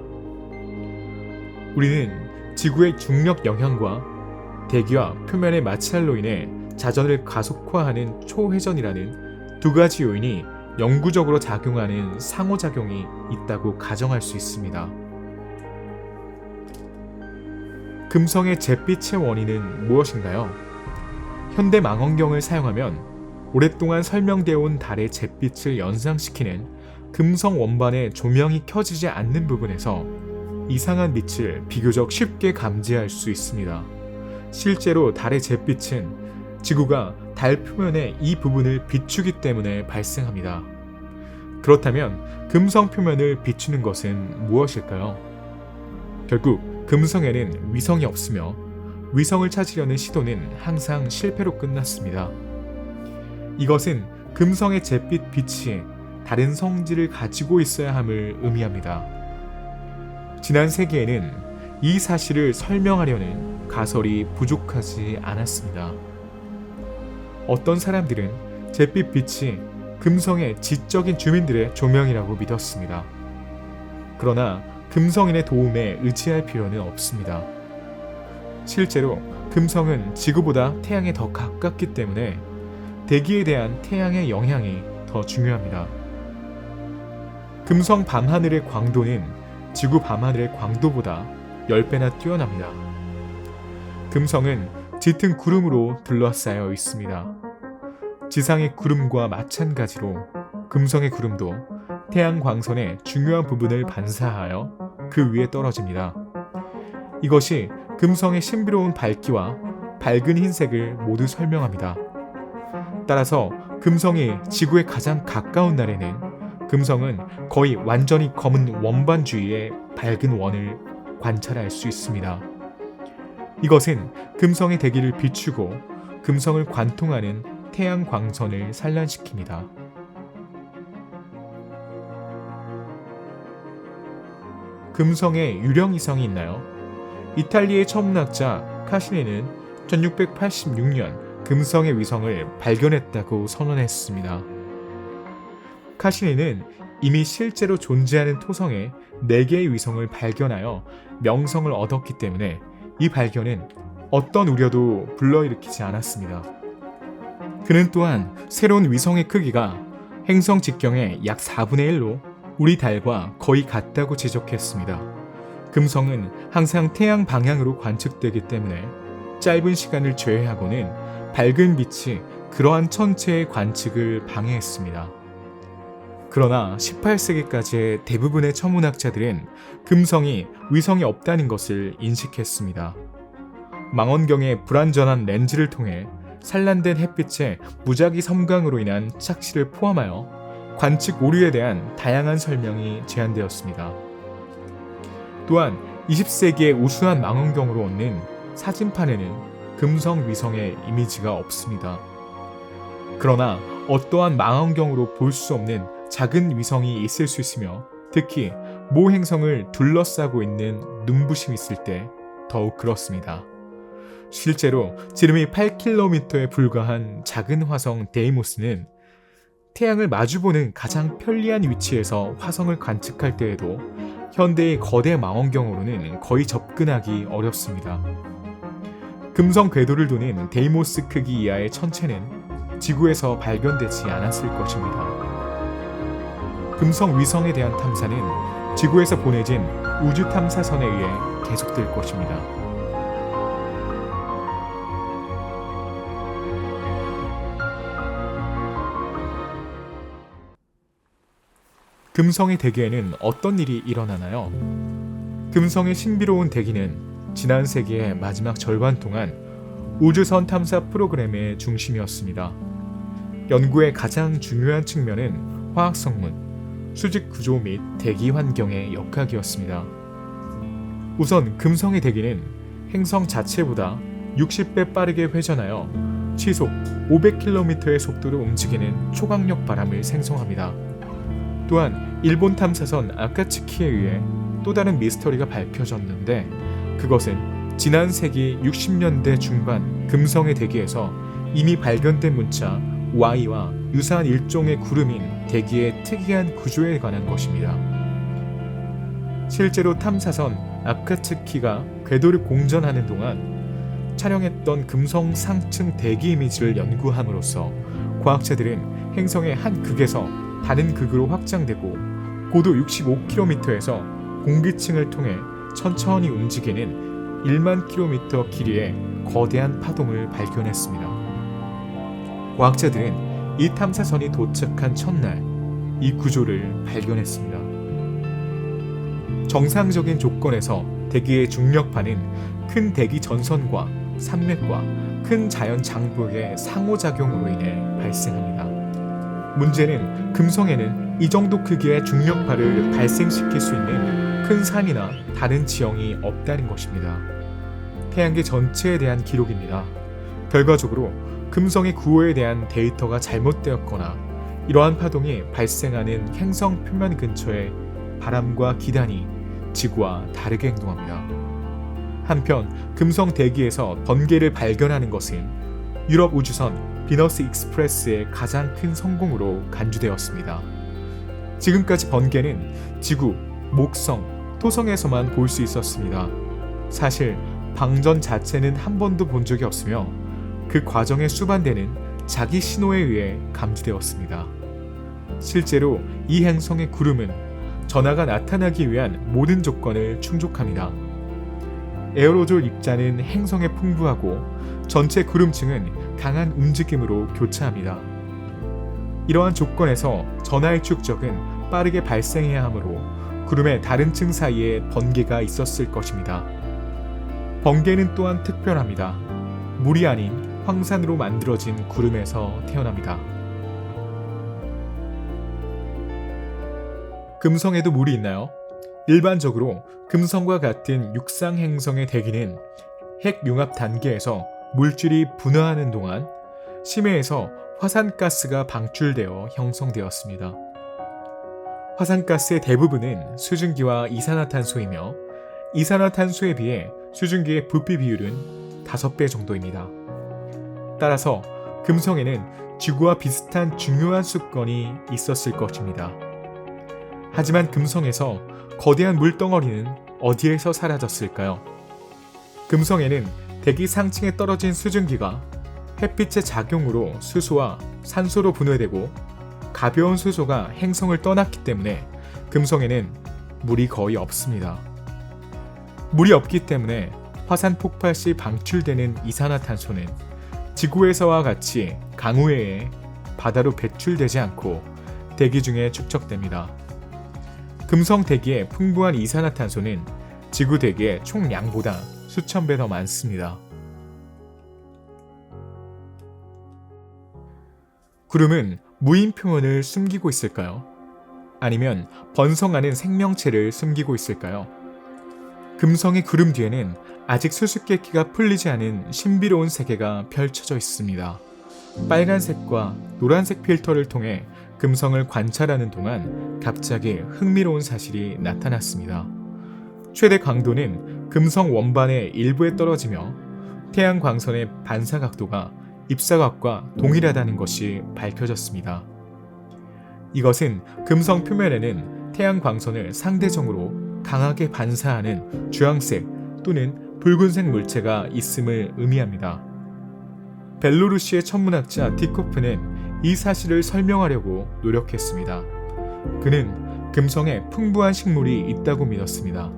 우리는 지구의 중력 영향과 대기와 표면의 마찰로 인해 자전을 가속화하는 초회전이라는 두 가지 요인이 영구적으로 작용하는 상호작용이 있다고 가정할 수 있습니다. 금성의 잿빛의 원인은 무엇인가요? 현대 망원경을 사용하면 오랫동안 설명되어 온 달의 잿빛을 연상시키는 금성 원반의 조명이 켜지지 않는 부분에서 이상한 빛을 비교적 쉽게 감지할 수 있습니다. 실제로 달의 잿빛은 지구가 달 표면의 이 부분을 비추기 때문에 발생합니다. 그렇다면 금성 표면을 비추는 것은 무엇일까요? 결국 금성에는 위성이 없으며 위성을 찾으려는 시도는 항상 실패로 끝났습니다. 이것은 금성의 잿빛 빛이 다른 성질을 가지고 있어야 함을 의미합니다. 지난 세기에는 이 사실을 설명하려는 가설이 부족하지 않았습니다. 어떤 사람들은 잿빛 빛이 금성의 지적인 주민들의 조명이라고 믿었습니다. 그러나 금성인의 도움에 의지할 필요는 없습니다. 실제로 금성은 지구보다 태양에 더 가깝기 때문에 대기에 대한 태양의 영향이 더 중요합니다. 금성 밤하늘의 광도는 지구 밤하늘의 광도보다 10배나 뛰어납니다. 금성은 짙은 구름으로 둘러싸여 있습니다. 지상의 구름과 마찬가지로 금성의 구름도 태양 광선의 중요한 부분을 반사하여 그 위에 떨어집니다. 이것이 금성의 신비로운 밝기와 밝은 흰색을 모두 설명합니다. 따라서 금성이 지구에 가장 가까운 날에는 금성은 거의 완전히 검은 원반 주위의 밝은 원을 관찰할 수 있습니다. 이것은 금성의 대기를 비추고 금성을 관통하는 태양 광선을 산란시킵니다. 금성에 유령 이성이 있나요? 이탈리아의 천문학자 카시네는 1686년 금성의 위성을 발견했다고 선언했습니다. 카시네는 이미 실제로 존재하는 토성에 4개의 위성을 발견하여 명성을 얻었기 때문에 이 발견은 어떤 우려도 불러일으키지 않았습니다. 그는 또한 새로운 위성의 크기가 행성 직경의 약 4분의 1로 우리 달과 거의 같다고 지적했습니다. 금성은 항상 태양 방향으로 관측되기 때문에 짧은 시간을 제외하고는 밝은 빛이 그러한 천체의 관측을 방해했습니다. 그러나 18세기까지의 대부분의 천문학자들은 금성이 위성이 없다는 것을 인식했습니다. 망원경의 불완전한 렌즈를 통해 산란된 햇빛의 무작위 섬광으로 인한 착시를 포함하여 관측 오류에 대한 다양한 설명이 제안되었습니다. 또한 20세기의 우수한 망원경으로 얻는 사진판에는 금성 위성의 이미지가 없습니다. 그러나 어떠한 망원경으로 볼 수 없는 작은 위성이 있을 수 있으며 특히 모 행성을 둘러싸고 있는 눈부심이 있을 때 더욱 그렇습니다. 실제로 지름이 8km에 불과한 작은 화성 데이모스는 태양을 마주보는 가장 편리한 위치에서 화성을 관측할 때에도 현대의 거대 망원경으로는 거의 접근하기 어렵습니다. 금성 궤도를 도는 데이모스 크기 이하의 천체는 지구에서 발견되지 않았을 것입니다. 금성 위성에 대한 탐사는 지구에서 보내진 우주 탐사선에 의해 계속될 것입니다. 금성의 대기에는 어떤 일이 일어나나요? 금성의 신비로운 대기는 지난 세기의 마지막 절반 동안 우주선 탐사 프로그램의 중심이었습니다. 연구의 가장 중요한 측면은 화학성분, 수직 구조 및 대기 환경의 역학이었습니다. 우선 금성의 대기는 행성 자체보다 60배 빠르게 회전하여 시속 500km의 속도로 움직이는 초강력 바람을 생성합니다. 또한 일본 탐사선 아카츠키에 의해 또 다른 미스터리가 밝혀졌는데 그것은 지난 세기 60년대 중반 금성의 대기에서 이미 발견된 문자 Y와 유사한 일종의 구름인 대기의 특이한 구조에 관한 것입니다. 실제로 탐사선 아카츠키가 궤도를 공전하는 동안 촬영했던 금성 상층 대기 이미지를 연구함으로써 과학자들은 행성의 한 극에서 다른 극으로 확장되고 고도 65km에서 공기층을 통해 천천히 움직이는 1만 km 길이의 거대한 파동을 발견했습니다. 과학자들은 이 탐사선이 도착한 첫날 이 구조를 발견했습니다. 정상적인 조건에서 대기의 중력파는 큰 대기 전선과 산맥과 큰 자연 장부의 상호작용으로 인해 발생합니다. 문제는 금성에는 이 정도 크기의 중력파를 발생시킬 수 있는 큰 산이나 다른 지형이 없다는 것입니다. 태양계 전체에 대한 기록입니다. 결과적으로 금성의 구호에 대한 데이터가 잘못되었거나 이러한 파동이 발생하는 행성 표면 근처의 바람과 기단이 지구와 다르게 행동합니다. 한편 금성 대기에서 번개를 발견하는 것은 유럽 우주선 비너스 익스프레스의 가장 큰 성공으로 간주되었습니다. 지금까지 번개는 지구, 목성, 토성에서만 볼 수 있었습니다. 사실 방전 자체는 한 번도 본 적이 없으며 그 과정에 수반되는 자기 신호에 의해 감지되었습니다. 실제로 이 행성의 구름은 전하가 나타나기 위한 모든 조건을 충족합니다. 에어로졸 입자는 행성에 풍부하고 전체 구름층은 강한 움직임으로 교차합니다. 이러한 조건에서 전하의 축적은 빠르게 발생해야 하므로 구름의 다른 층 사이에 번개가 있었을 것입니다. 번개는 또한 특별합니다. 물이 아닌 황산으로 만들어진 구름에서 태어납니다. 금성에도 물이 있나요? 일반적으로 금성과 같은 육상 행성의 대기는 핵융합 단계에서 물질이 분화하는 동안 심해에서 화산가스가 방출되어 형성되었습니다. 화산가스의 대부분은 수증기와 이산화탄소이며 이산화탄소에 비해 수증기의 부피 비율은 5배 정도입니다. 따라서 금성에는 지구와 비슷한 중요한 수건이 있었을 것입니다. 하지만 금성에서 거대한 물덩어리는 어디에서 사라졌을까요? 금성에는 대기 상층에 떨어진 수증기가 햇빛의 작용으로 수소와 산소로 분해되고 가벼운 수소가 행성을 떠났기 때문에 금성에는 물이 거의 없습니다. 물이 없기 때문에 화산 폭발 시 방출되는 이산화탄소는 지구에서와 같이 강우에 바다로 배출되지 않고 대기 중에 축적됩니다. 금성 대기의 풍부한 이산화탄소는 지구 대기의 총량보다 수천 배 더 많습니다. 구름은 무인 표면을 숨기고 있을까요? 아니면 번성하는 생명체를 숨기고 있을까요? 금성의 구름 뒤에는 아직 수수께끼가 풀리지 않은 신비로운 세계가 펼쳐져 있습니다. 빨간색과 노란색 필터를 통해 금성을 관찰하는 동안 갑자기 흥미로운 사실이 나타났습니다. 최대 강도는 금성 원반의 일부에 떨어지며 태양 광선의 반사 각도가 입사각과 동일하다는 것이 밝혀졌습니다. 이것은 금성 표면에는 태양 광선을 상대적으로 강하게 반사하는 주황색 또는 붉은색 물체가 있음을 의미합니다. 벨로루시의 천문학자 디코프는 이 사실을 설명하려고 노력했습니다. 그는 금성에 풍부한 식물이 있다고 믿었습니다.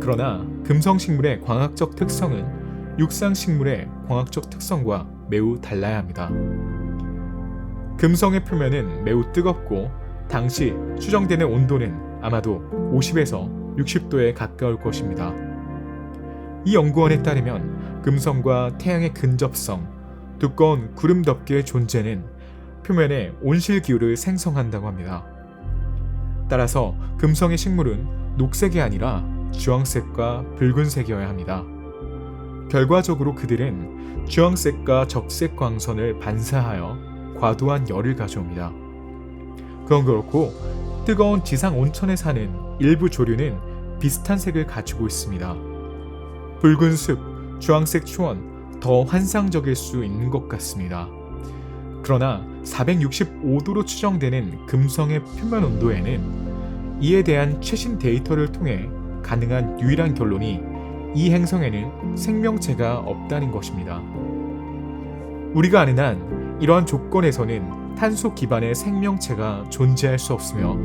그러나 금성 식물의 광학적 특성은 육상 식물의 광학적 특성과 매우 달라야 합니다. 금성의 표면은 매우 뜨겁고 당시 추정되는 온도는 아마도 50에서 60도에 가까울 것입니다. 이 연구원에 따르면 금성과 태양의 근접성, 두꺼운 구름 덮개의 존재는 표면의 온실 기후를 생성한다고 합니다. 따라서 금성의 식물은 녹색이 아니라 주황색과 붉은색이어야 합니다. 결과적으로 그들은 주황색과 적색 광선을 반사하여 과도한 열을 가져옵니다. 그건 그렇고 뜨거운 지상 온천에 사는 일부 조류는 비슷한 색을 가지고 있습니다. 붉은 숲, 주황색 초원, 더 환상적일 수 있는 것 같습니다. 그러나 465도로 추정되는 금성의 표면 온도에는 이에 대한 최신 데이터를 통해 가능한 유일한 결론이 이 행성에는 생명체가 없다는 것입니다. 우리가 아는 한 이러한 조건에서는 탄소 기반의 생명체가 존재할 수 없으며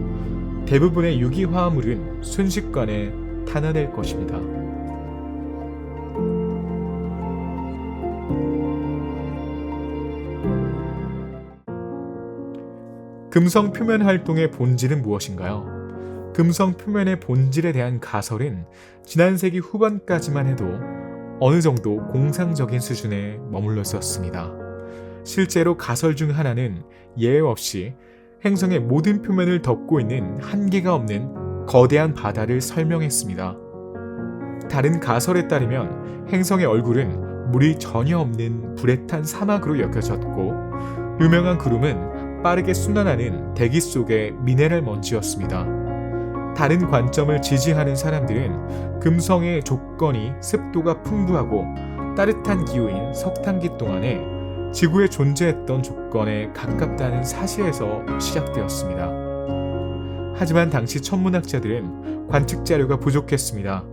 대부분의 유기화합물은 순식간에 탄화될 것입니다. 금성 표면 활동의 본질은 무엇인가요? 금성 표면의 본질에 대한 가설은 지난 세기 후반까지만 해도 어느 정도 공상적인 수준에 머물러 있었습니다. 실제로 가설 중 하나는 예외 없이 행성의 모든 표면을 덮고 있는 한계가 없는 거대한 바다를 설명했습니다. 다른 가설에 따르면 행성의 얼굴은 물이 전혀 없는 불에 탄 사막으로 여겨졌고 유명한 구름은 빠르게 순환하는 대기 속의 미네랄 먼지였습니다. 다른 관점을 지지하는 사람들은 금성의 조건이 습도가 풍부하고 따뜻한 기후인 석탄기 동안에 지구에 존재했던 조건에 가깝다는 사실에서 시작되었습니다. 하지만 당시 천문학자들은 관측 자료가 부족했습니다.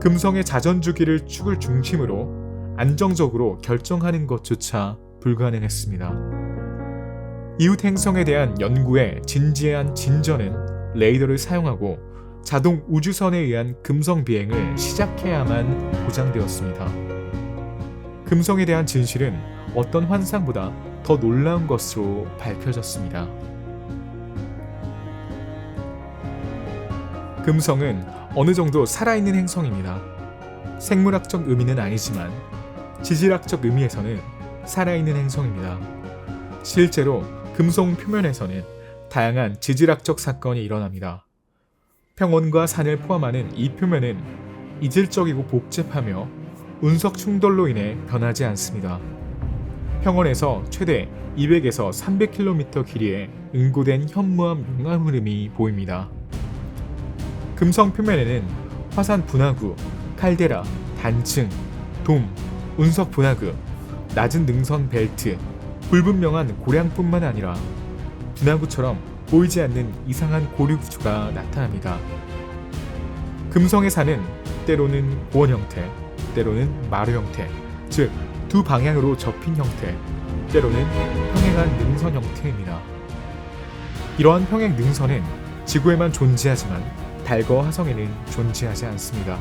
금성의 자전주기를 축을 중심으로 안정적으로 결정하는 것조차 불가능했습니다. 이웃 행성에 대한 연구에 진지한 진전은 레이더를 사용하고 자동 우주선에 의한 금성 비행을 시작해야만 보장되었습니다. 금성에 대한 진실은 어떤 환상보다 더 놀라운 것으로 밝혀졌습니다. 금성은 어느 정도 살아있는 행성입니다. 생물학적 의미는 아니지만 지질학적 의미에서는 살아있는 행성입니다. 실제로 금성 표면에서는 다양한 지질학적 사건이 일어납니다. 평원과 산을 포함하는 이 표면은 이질적이고 복잡하며 운석 충돌로 인해 변하지 않습니다. 평원에서 최대 200에서 300km 길이의 응고된 현무암 용암 흐름이 보입니다. 금성 표면에는 화산 분화구, 칼데라, 단층, 돔, 운석 분화구, 낮은 능선 벨트, 불분명한 고량뿐만 아니라 분화구처럼 보이지 않는 이상한 고류 구조가 나타납니다. 금성의 산은 때로는 고원 형태, 때로는 마루 형태, 즉 두 방향으로 접힌 형태, 때로는 평행한 능선 형태입니다. 이러한 평행 능선은 지구에만 존재하지만 달과 화성에는 존재하지 않습니다.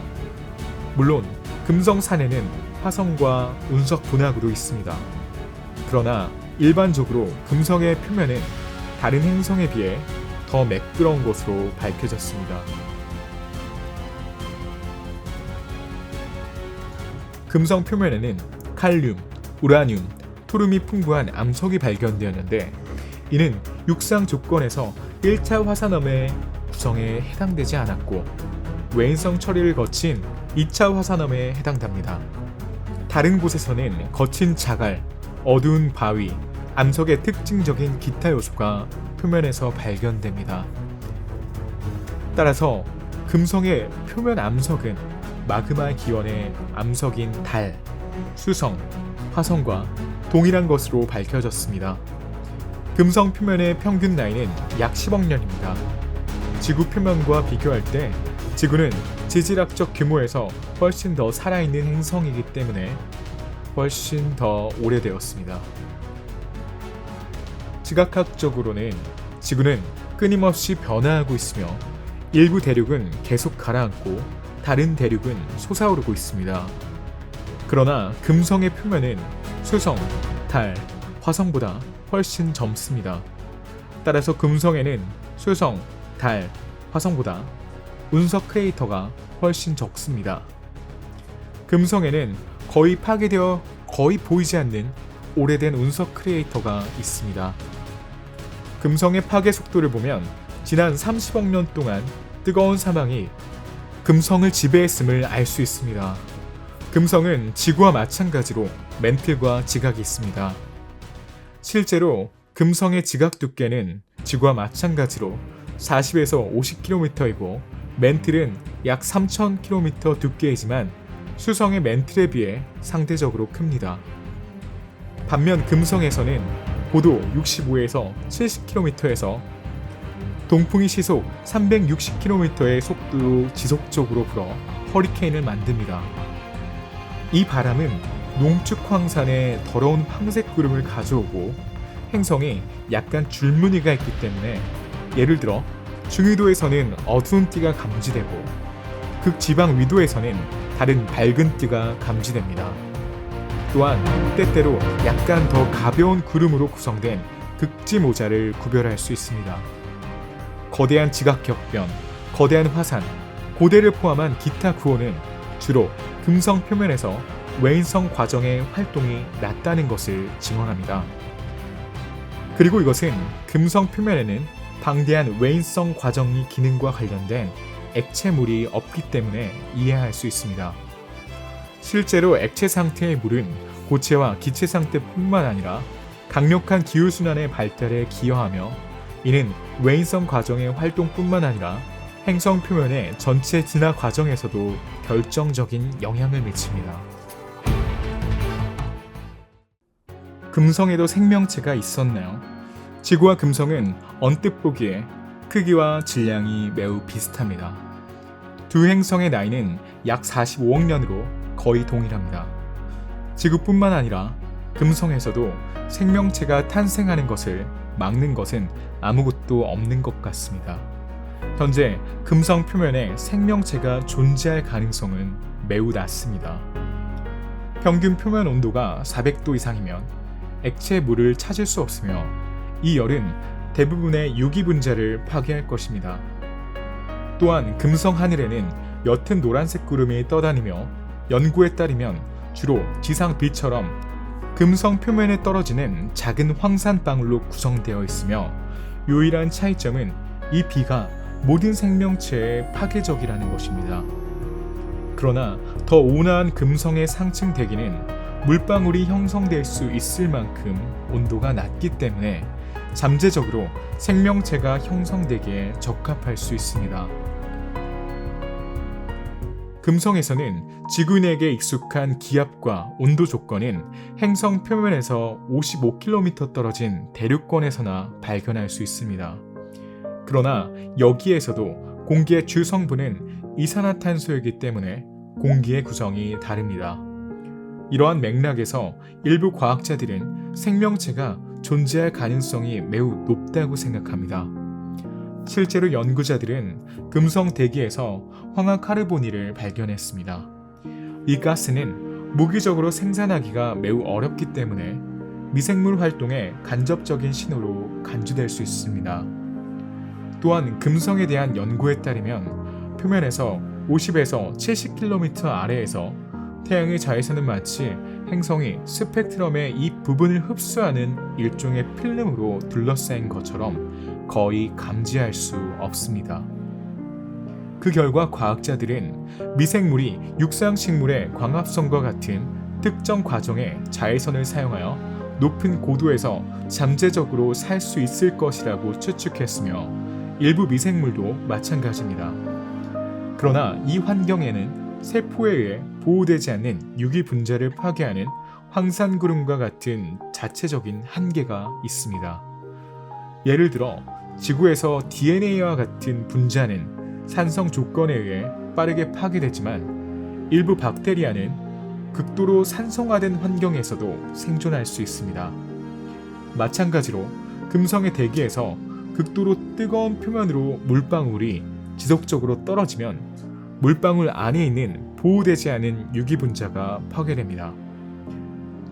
물론 금성산에는 화성과 운석 분화구도 있습니다. 그러나 일반적으로 금성의 표면은 다른 행성에 비해 더 매끄러운 것으로 밝혀졌습니다. 금성 표면에는 칼륨, 우라늄, 토륨이 풍부한 암석이 발견되었는데 이는 육상 조건에서 1차 화산암의 구성에 해당되지 않았고 외인성 처리를 거친 2차 화산암에 해당됩니다. 다른 곳에서는 거친 자갈, 어두운 바위, 암석의 특징적인 기타 요소가 표면에서 발견됩니다. 따라서 금성의 표면 암석은 마그마 기원의 암석인 달, 수성, 화성과 동일한 것으로 밝혀졌습니다. 금성 표면의 평균 나이는 약 10억 년입니다. 지구 표면과 비교할 때 지구는 지질학적 규모에서 훨씬 더 살아있는 행성이기 때문에 훨씬 더 오래되었습니다. 지각학적으로는 지구는 끊임없이 변화하고 있으며 일부 대륙은 계속 가라앉고 다른 대륙은 솟아오르고 있습니다. 그러나 금성의 표면은 수성, 달, 화성보다 훨씬 젊습니다. 따라서 금성에는 수성, 달, 화성보다 운석 크레이터가 훨씬 적습니다. 금성에는 거의 파괴되어 거의 보이지 않는 오래된 운석 크레이터가 있습니다. 금성의 파괴 속도를 보면 지난 30억 년 동안 뜨거운 사망이 금성을 지배했음을 알 수 있습니다. 금성은 지구와 마찬가지로 멘틀과 지각이 있습니다. 실제로 금성의 지각 두께는 지구와 마찬가지로 40에서 50km이고 멘틀은 약 3000km 두께이지만 수성의 멘틀에 비해 상대적으로 큽니다. 반면 금성에서는 고도 65에서 70km에서 동풍이 시속 360km의 속도로 지속적으로 불어 허리케인을 만듭니다. 이 바람은 농축 황산에 더러운 황색 구름을 가져오고 행성에 약간 줄무늬가 있기 때문에 예를 들어 중위도에서는 어두운 띠가 감지되고 극지방 위도에서는 다른 밝은 띠가 감지됩니다. 또한 때때로 약간 더 가벼운 구름으로 구성된 극지 모자를 구별할 수 있습니다. 거대한 지각격변, 거대한 화산, 고대를 포함한 기타 구호는 주로 금성 표면에서 외인성 과정의 활동이 낮다는 것을 증언합니다. 그리고 이것은 금성 표면에는 방대한 외인성 과정이 기능과 관련된 액체물이 없기 때문에 이해할 수 있습니다. 실제로 액체 상태의 물은 고체와 기체 상태뿐만 아니라 강력한 기후순환의 발달에 기여하며 이는 외인성 과정의 활동뿐만 아니라 행성 표면의 전체 진화 과정에서도 결정적인 영향을 미칩니다. 금성에도 생명체가 있었나요? 지구와 금성은 언뜻 보기에 크기와 질량이 매우 비슷합니다. 두 행성의 나이는 약 45억 년으로 거의 동일합니다. 지구뿐만 아니라 금성에서도 생명체가 탄생하는 것을 막는 것은 아무것도 없는 것 같습니다. 현재 금성 표면에 생명체가 존재할 가능성은 매우 낮습니다. 평균 표면 온도가 400도 이상이면 액체 물을 찾을 수 없으며 이 열은 대부분의 유기 분자를 파괴할 것입니다. 또한 금성 하늘에는 옅은 노란색 구름이 떠다니며 연구에 따르면 주로 지상 비처럼 금성 표면에 떨어지는 작은 황산방울로 구성되어 있으며 유일한 차이점은 이 비가 모든 생명체에 파괴적이라는 것입니다. 그러나 더 온화한 금성의 상층 대기는 물방울이 형성될 수 있을 만큼 온도가 낮기 때문에 잠재적으로 생명체가 형성되기에 적합할 수 있습니다. 금성에서는 지구인에게 익숙한 기압과 온도 조건은 행성 표면에서 55km 떨어진 대륙권에서나 발견할 수 있습니다. 그러나 여기에서도 공기의 주 성분은 이산화탄소이기 때문에 공기의 구성이 다릅니다. 이러한 맥락에서 일부 과학자들은 생명체가 존재할 가능성이 매우 높다고 생각합니다. 실제로 연구자들은 금성 대기에서 황화카르보니를 발견했습니다. 이 가스는 무기적으로 생산하기가 매우 어렵기 때문에 미생물 활동의 간접적인 신호로 간주될 수 있습니다. 또한 금성에 대한 연구에 따르면 표면에서 50에서 70km 아래에서 태양의 자외선은 마치 행성이 스펙트럼의 이 부분을 흡수하는 일종의 필름으로 둘러싸인 것처럼 거의 감지할 수 없습니다. 그 결과 과학자들은 미생물이 육상식물의 광합성과 같은 특정 과정에 자외선을 사용하여 높은 고도에서 잠재적으로 살 수 있을 것이라고 추측했으며 일부 미생물도 마찬가지입니다. 그러나 이 환경에는 세포에 의해 보호되지 않는 유기분자를 파괴하는 황산구름과 같은 자체적인 한계가 있습니다. 예를 들어 지구에서 DNA와 같은 분자는 산성 조건에 의해 빠르게 파괴되지만 일부 박테리아는 극도로 산성화된 환경에서도 생존할 수 있습니다. 마찬가지로 금성의 대기에서 극도로 뜨거운 표면으로 물방울이 지속적으로 떨어지면 물방울 안에 있는 보호되지 않은 유기분자가 파괴됩니다.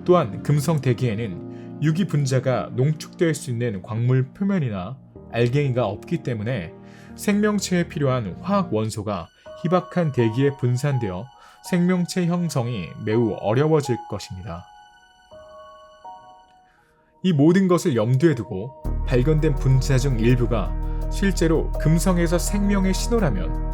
또한 금성 대기에는 유기분자가 농축될 수 있는 광물 표면이나 알갱이가 없기 때문에 생명체에 필요한 화학 원소가 희박한 대기에 분산되어 생명체 형성이 매우 어려워질 것입니다. 이 모든 것을 염두에 두고 발견된 분자 중 일부가 실제로 금성에서 생명의 신호라면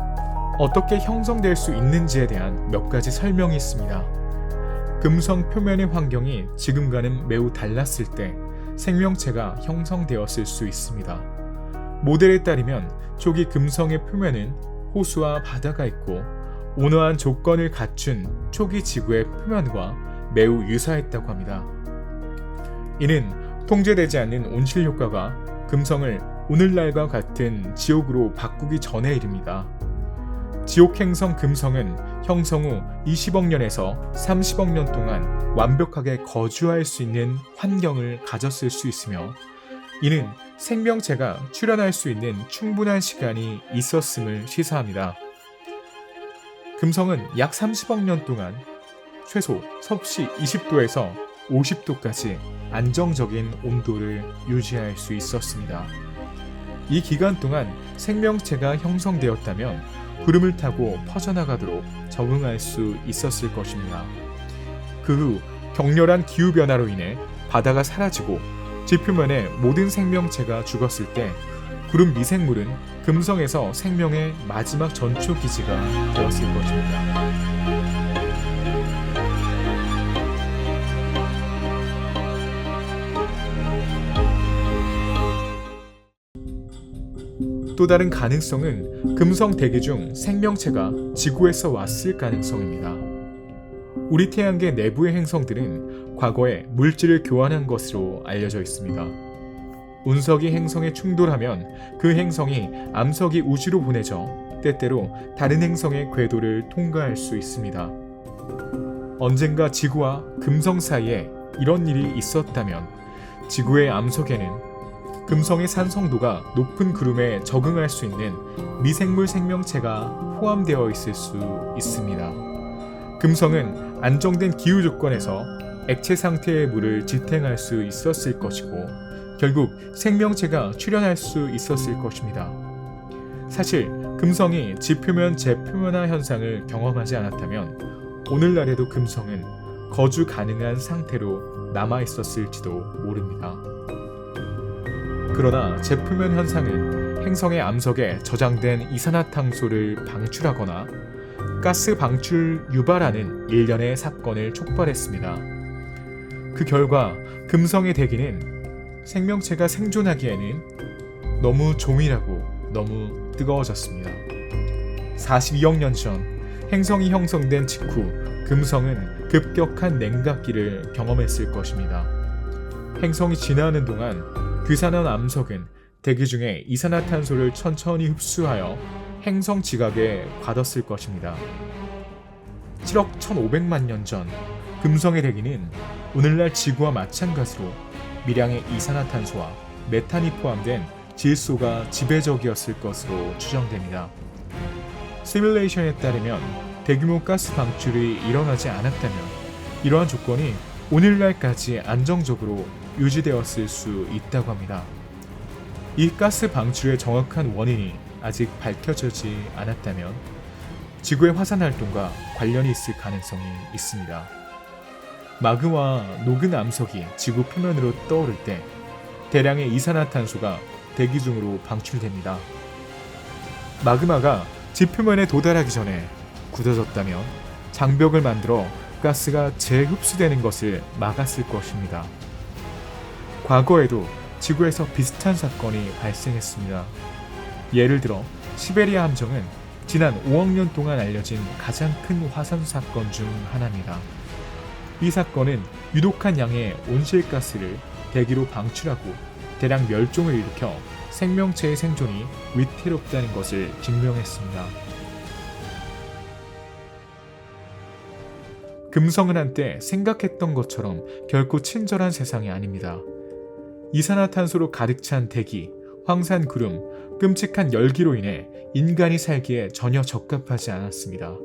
어떻게 형성될 수 있는지에 대한 몇 가지 설명이 있습니다. 금성 표면의 환경이 지금과는 매우 달랐을 때 생명체가 형성되었을 수 있습니다. 모델에 따르면 초기 금성의 표면은 호수와 바다가 있고 온화한 조건을 갖춘 초기 지구의 표면과 매우 유사했다고 합니다. 이는 통제되지 않는 온실 효과가 금성을 오늘날과 같은 지옥으로 바꾸기 전의 일입니다. 지옥 행성 금성은 형성 후 20억 년에서 30억 년 동안 완벽하게 거주할 수 있는 환경을 가졌을 수 있으며 이는 생명체가 출현할 수 있는 충분한 시간이 있었음을 시사합니다. 금성은 약 30억 년 동안 최소 섭씨 20도에서 50도까지 안정적인 온도를 유지할 수 있었습니다. 이 기간 동안 생명체가 형성되었다면 구름을 타고 퍼져나가도록 적응할 수 있었을 것입니다. 그 후 격렬한 기후변화로 인해 바다가 사라지고 지표면의 모든 생명체가 죽었을 때 구름 미생물은 금성에서 생명의 마지막 전초 기지가 되었을 것입니다. 또 다른 가능성은 금성 대기 중 생명체가 지구에서 왔을 가능성입니다. 우리 태양계 내부의 행성들은 과거에 물질을 교환한 것으로 알려져 있습니다. 운석이 행성에 충돌하면 그 행성이 암석이 우주로 보내져 때때로 다른 행성의 궤도를 통과할 수 있습니다. 언젠가 지구와 금성 사이에 이런 일이 있었다면 지구의 암석에는 금성의 산성도가 높은 구름에 적응할 수 있는 미생물 생명체가 포함되어 있을 수 있습니다. 금성은 안정된 기후 조건에서 액체 상태의 물을 지탱할 수 있었을 것이고 결국 생명체가 출현할 수 있었을 것입니다. 사실 금성이 지표면 재표면화 현상을 경험하지 않았다면 오늘날에도 금성은 거주 가능한 상태로 남아 있었을지도 모릅니다. 그러나 재표면 현상은 행성의 암석에 저장된 이산화탄소를 방출하거나 가스 방출 유발하는 일련의 사건을 촉발했습니다. 그 결과 금성의 대기는 생명체가 생존하기에는 너무 조밀하고 너무 뜨거워졌습니다. 42억 년 전 행성이 형성된 직후 금성은 급격한 냉각기를 경험했을 것입니다. 행성이 진화하는 동안 귀산한 암석은 대기 중에 이산화탄소를 천천히 흡수하여 행성 지각에 가뒀을 것입니다. 7억 1,500만 년 전 금성의 대기는 오늘날 지구와 마찬가지로 미량의 이산화탄소와 메탄이 포함된 질소가 지배적이었을 것으로 추정됩니다. 시뮬레이션에 따르면 대규모 가스 방출이 일어나지 않았다면 이러한 조건이 오늘날까지 안정적으로 유지되었을 수 있다고 합니다. 이 가스 방출의 정확한 원인이 아직 밝혀지지 않았다면 지구의 화산 활동과 관련이 있을 가능성이 있습니다. 마그마와 녹은 암석이 지구 표면으로 떠오를 때 대량의 이산화탄소가 대기 중으로 방출됩니다. 마그마가 지표면에 도달하기 전에 굳어졌다면 장벽을 만들어 가스가 재흡수되는 것을 막았을 것입니다. 과거에도 지구에서 비슷한 사건이 발생했습니다. 예를 들어 시베리아 함정은 지난 5억 년 동안 알려진 가장 큰 화산 사건 중 하나입니다. 이 사건은 유독한 양의 온실가스를 대기로 방출하고 대량 멸종을 일으켜 생명체의 생존이 위태롭다는 것을 증명했습니다. 금성은 한때 생각했던 것처럼 결코 친절한 세상이 아닙니다. 이산화탄소로 가득 찬 대기, 황산 구름, 끔찍한 열기로 인해 인간이 살기에 전혀 적합하지 않았습니다.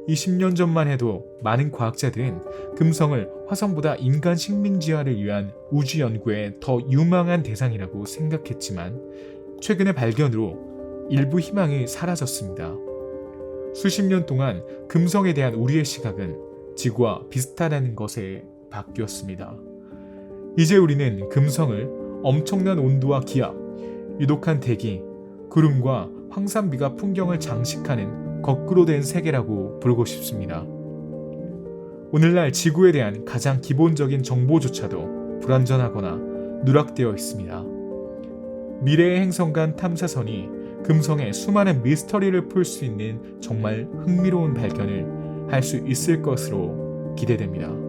20년 전만 해도 많은 과학자들은 금성을 화성보다 인간 식민지화를 위한 우주 연구의 더 유망한 대상이라고 생각했지만 최근의 발견으로 일부 희망이 사라졌습니다. 수십 년 동안 금성에 대한 우리의 시각은 지구와 비슷하다는 것에 바뀌었습니다. 이제 우리는 금성을 엄청난 온도와 기압, 유독한 대기, 구름과 황산비가 풍경을 장식하는 거꾸로 된 세계라고 부르고 싶습니다. 오늘날 지구에 대한 가장 기본적인 정보조차도 불완전하거나 누락되어 있습니다. 미래의 행성 간 탐사선이 금성의 수많은 미스터리를 풀 수 있는 정말 흥미로운 발견을 할 수 있을 것으로 기대됩니다.